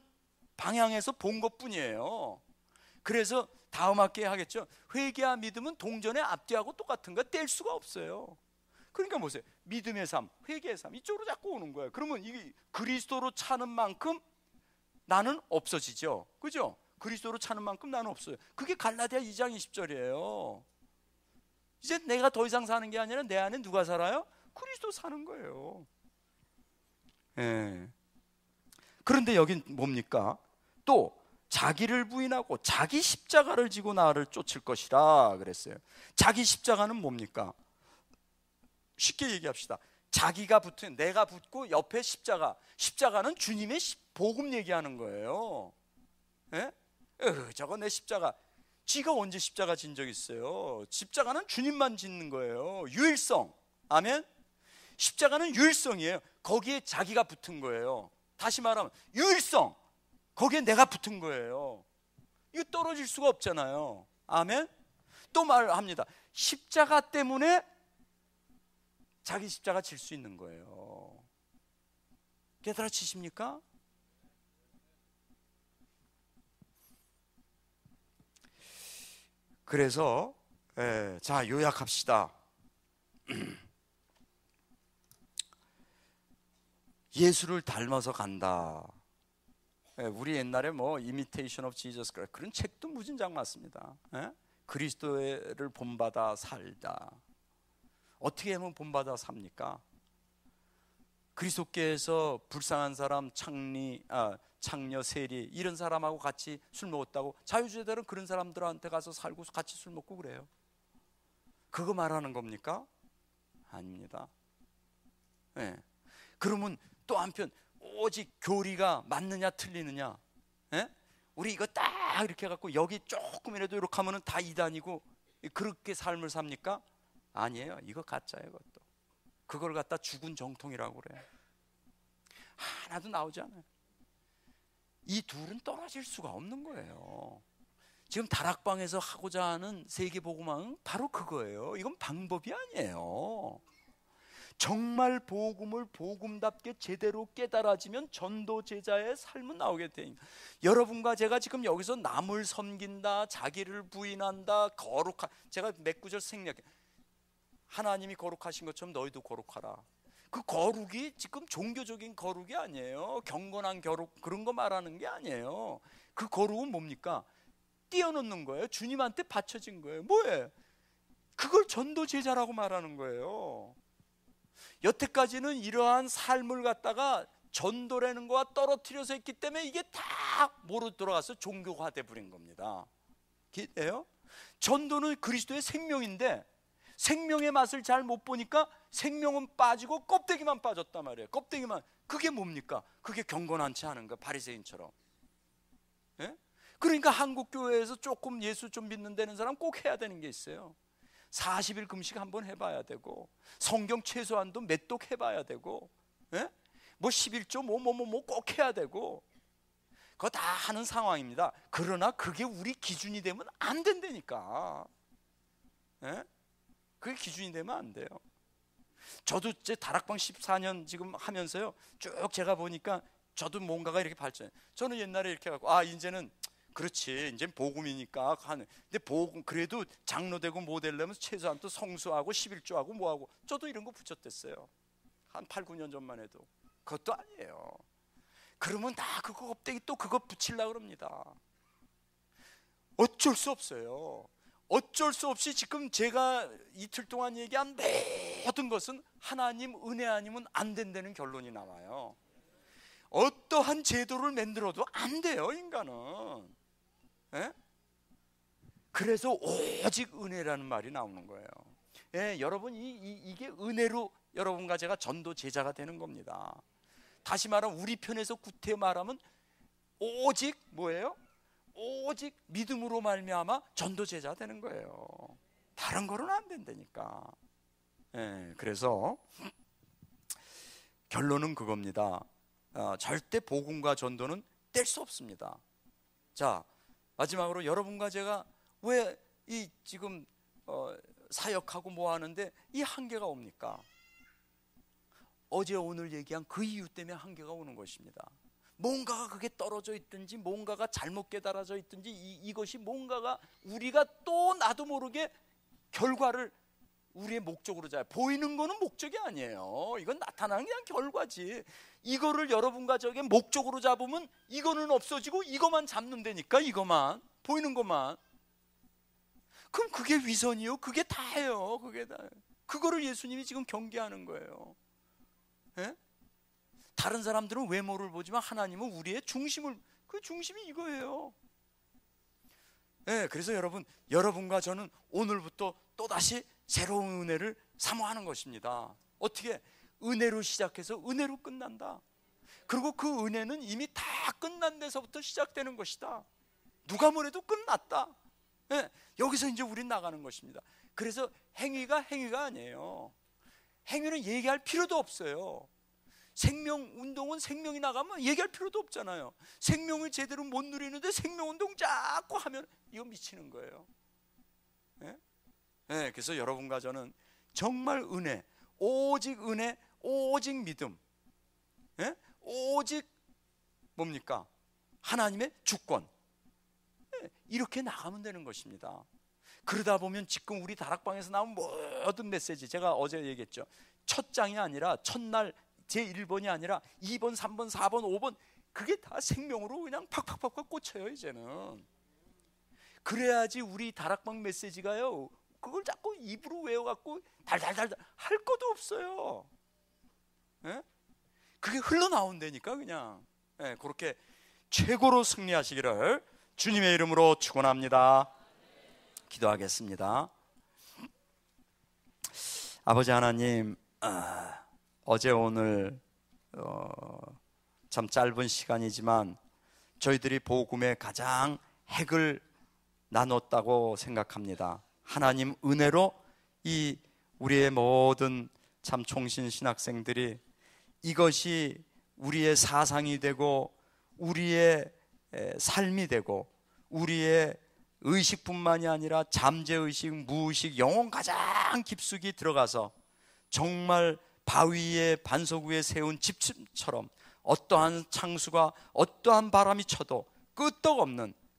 방향에서 본 것뿐이에요. 그래서 다음 학기에 하겠죠. 회개와 믿음은 동전의 앞뒤하고 똑같은 거 뗄 수가 없어요. 그러니까 보세요. 믿음의 삶, 회개의 삶 이쪽으로 자꾸 오는 거예요. 그러면 이게 그리스도로 차는 만큼 나는 없어지죠. 그죠? 그리스도로 차는 만큼 나는 없어요. 그게 갈라디아 2장 20절이에요. 이제 내가 더 이상 사는 게 아니라 내 안에 누가 살아요? 그리스도 사는 거예요. 예. 그런데 여긴 뭡니까? 또 자기를 부인하고 자기 십자가를 지고 나를 쫓을 것이라 그랬어요. 자기 십자가는 뭡니까? 쉽게 얘기합시다. 자기가 붙은, 내가 붙고 옆에 십자가. 십자가는 주님의 복음 얘기하는 거예요. 예? 저거 내 십자가. 지가 언제 십자가 진 적 있어요? 십자가는 주님만 짓는 거예요. 유일성. 아멘. 십자가는 유일성이에요. 거기에 자기가 붙은 거예요. 다시 말하면 유일성. 거기에 내가 붙은 거예요. 이거 떨어질 수가 없잖아요. 아멘. 또 말합니다. 십자가 때문에 자기 십자가 질 수 있는 거예요. 깨달아지십니까? 그래서 자 요약합시다. 예수를 닮아서 간다. 우리 옛날에 뭐 Imitation of Jesus 그런 책도 무진장 많습니다. 그리스도를 본받아 살다. 어떻게 하면 본받아 삽니까? 그리스도께서 불쌍한 사람, 창녀, 세리 이런 사람하고 같이 술 먹었다고 자유주의자들은 그런 사람들한테 가서 살고 같이 술 먹고 그래요. 그거 말하는 겁니까? 아닙니다. 네. 그러면 또 한편 오직 교리가 맞느냐 틀리느냐. 네? 우리 이거 딱 이렇게 해갖고 여기 조금이라도 이렇게 하면은 다 이단이고 그렇게 삶을 삽니까? 아니에요. 이거 가짜예요. 그것도. 그걸 갖다 죽은 정통이라고 그래요. 하나도 나오지 않아요. 이 둘은 떨어질 수가 없는 거예요. 지금 다락방에서 하고자 하는 세계복음화는 바로 그거예요. 이건 방법이 아니에요. 정말 복음을 복음답게 제대로 깨달아지면 전도 제자의 삶은 나오게 됩니다. 여러분과 제가 지금 여기서 남을 섬긴다, 자기를 부인한다, 거룩한, 제가 몇 구절 생략해. 하나님이 거룩하신 것처럼 너희도 거룩하라. 그 거룩이 지금 종교적인 거룩이 아니에요. 경건한 거룩 그런 거 말하는 게 아니에요. 그 거룩은 뭡니까? 뛰어넘는 거예요. 주님한테 바쳐진 거예요. 뭐예요? 그걸 전도 제자라고 말하는 거예요. 여태까지는 이러한 삶을 갖다가 전도라는 거와 떨어뜨려서 했기 때문에 이게 다 뭐로 들어가서 종교화돼 버린 겁니다. 기대요? 전도는 그리스도의 생명인데 생명의 맛을 잘 못 보니까 생명은 빠지고 껍데기만 빠졌단 말이에요. 껍데기만. 그게 뭡니까? 그게 경건하지 않은 거, 바리새인처럼. 예? 그러니까 한국 교회에서 조금 예수 좀 믿는다는 사람 꼭 해야 되는 게 있어요. 40일 금식 한번 해봐야 되고, 성경 최소한도 몇 독 해봐야 되고, 예? 뭐 11조 뭐 꼭 해야 되고, 그거 다 하는 상황입니다. 그러나 그게 우리 기준이 되면 안 된다니까. 예? 그게 기준이 되면 안 돼요. 저도 제 다락방 14년 지금 하면서요, 쭉 제가 보니까 저도 뭔가가 이렇게 발전해. 저는 옛날에 이렇게 해갖고, 이제는 그렇지, 이제 복음이니까 하는. 근데 복음 그래도 장로 되고 뭐 되려면 최소한 또 성수하고 11조하고 뭐하고, 저도 이런 거 붙였댔어요. 한 8, 9년 전만 해도. 그것도 아니에요. 그러면 다 그거 껍데기 또 그거 붙이려고 그럽니다. 어쩔 수 없어요. 어쩔 수 없이 지금 제가 이틀 동안 얘기한 모든 것은 하나님 은혜 아니면 안 된다는 결론이 나와요. 어떠한 제도를 만들어도 안 돼요, 인간은. 예? 그래서 오직 은혜라는 말이 나오는 거예요. 예, 여러분 이게 은혜로 여러분과 제가 전도 제자가 되는 겁니다. 다시 말하면 우리 편에서 구태 말하면 오직 뭐예요? 오직 믿음으로 말미암아 전도 제자 되는 거예요. 다른 거는 안 된다니까. 예, 그래서 결론은 그겁니다. 절대 복음과 전도는 뗄 수 없습니다. 자, 마지막으로 여러분과 제가 왜 이 지금 사역하고 뭐 하는데 이 한계가 옵니까? 어제 오늘 얘기한 그 이유 때문에 한계가 오는 것입니다. 뭔가가 그게 떨어져 있든지 뭔가가 잘못 깨달아져 있든지 이것이 뭔가가 우리가 또 나도 모르게 결과를 우리의 목적으로 잡아요. 보이는 거는 목적이 아니에요. 이건 나타나는 그냥 결과지. 이거를 여러분과 저게 목적으로 잡으면 이거는 없어지고 이거만 잡는다니까. 이거만 보이는 것만. 그럼 그게 위선이요? 그게 다예요. 그게 다. 그거를 예수님이 지금 경계하는 거예요. 예? 다른 사람들은 외모를 보지만 하나님은 우리의 중심을, 그 중심이 이거예요. 예, 그래서 여러분과 저는 오늘부터 또다시 새로운 은혜를 사모하는 것입니다. 어떻게? 은혜로 시작해서 은혜로 끝난다. 그리고 그 은혜는 이미 다 끝난 데서부터 시작되는 것이다. 누가 뭐래도 끝났다. 예, 여기서 이제 우린 나가는 것입니다. 그래서 행위가 아니에요. 행위는 얘기할 필요도 없어요. 생명운동은 생명이 나가면 얘기할 필요도 없잖아요. 생명을 제대로 못 누리는데 생명운동 자꾸 하면 이거 미치는 거예요. 예? 예, 그래서 여러분과 저는 정말 은혜, 오직 믿음, 예? 오직 뭡니까? 하나님의 주권, 예, 이렇게 나가면 되는 것입니다. 그러다 보면 지금 우리 다락방에서 나온 모든 메시지, 제가 어제 얘기했죠. 첫 장이 아니라 첫날 제1번이 아니라 2번, 3번, 4번, 5번 그게 다 생명으로 그냥 팍팍팍팍 꽂혀요. 이제는 그래야지 우리 다락방 메시지가요, 그걸 자꾸 입으로 외워갖고 달달달 할 것도 없어요. 예? 그게 흘러나온다니까 그냥. 예, 그렇게 최고로 승리하시기를 주님의 이름으로 축원합니다. 기도하겠습니다. 아버지 하나님, 어제 오늘 참 짧은 시간이지만 저희들이 복음의 가장 핵을 나눴다고 생각합니다. 하나님 은혜로 이 우리의 모든 참 총신 신학생들이 이것이 우리의 사상이 되고 우리의 삶이 되고 우리의 의식뿐만이 아니라 잠재의식, 무의식, 영혼 가장 깊숙이 들어가서 정말 바위에 반석 위에 세운 집처럼 어떠한 창수가 어떠한 바람이 쳐도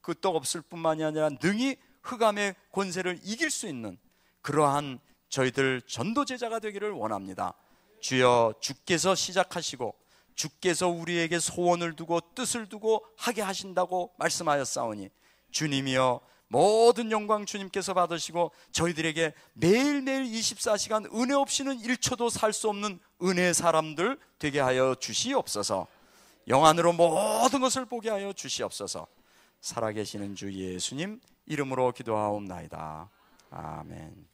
끄떡없을 뿐만이 아니라 능히 흑암의 권세를 이길 수 있는 그러한 저희들 전도제자가 되기를 원합니다. 주여, 주께서 시작하시고 주께서 우리에게 소원을 두고 뜻을 두고 하게 하신다고 말씀하였사오니 주님이여 모든 영광 주님께서 받으시고 저희들에게 매일매일 24시간 은혜 없이는 1초도 살 수 없는 은혜의 사람들 되게 하여 주시옵소서. 영안으로 모든 것을 보게 하여 주시옵소서. 살아계시는 주 예수님 이름으로 기도하옵나이다. 아멘.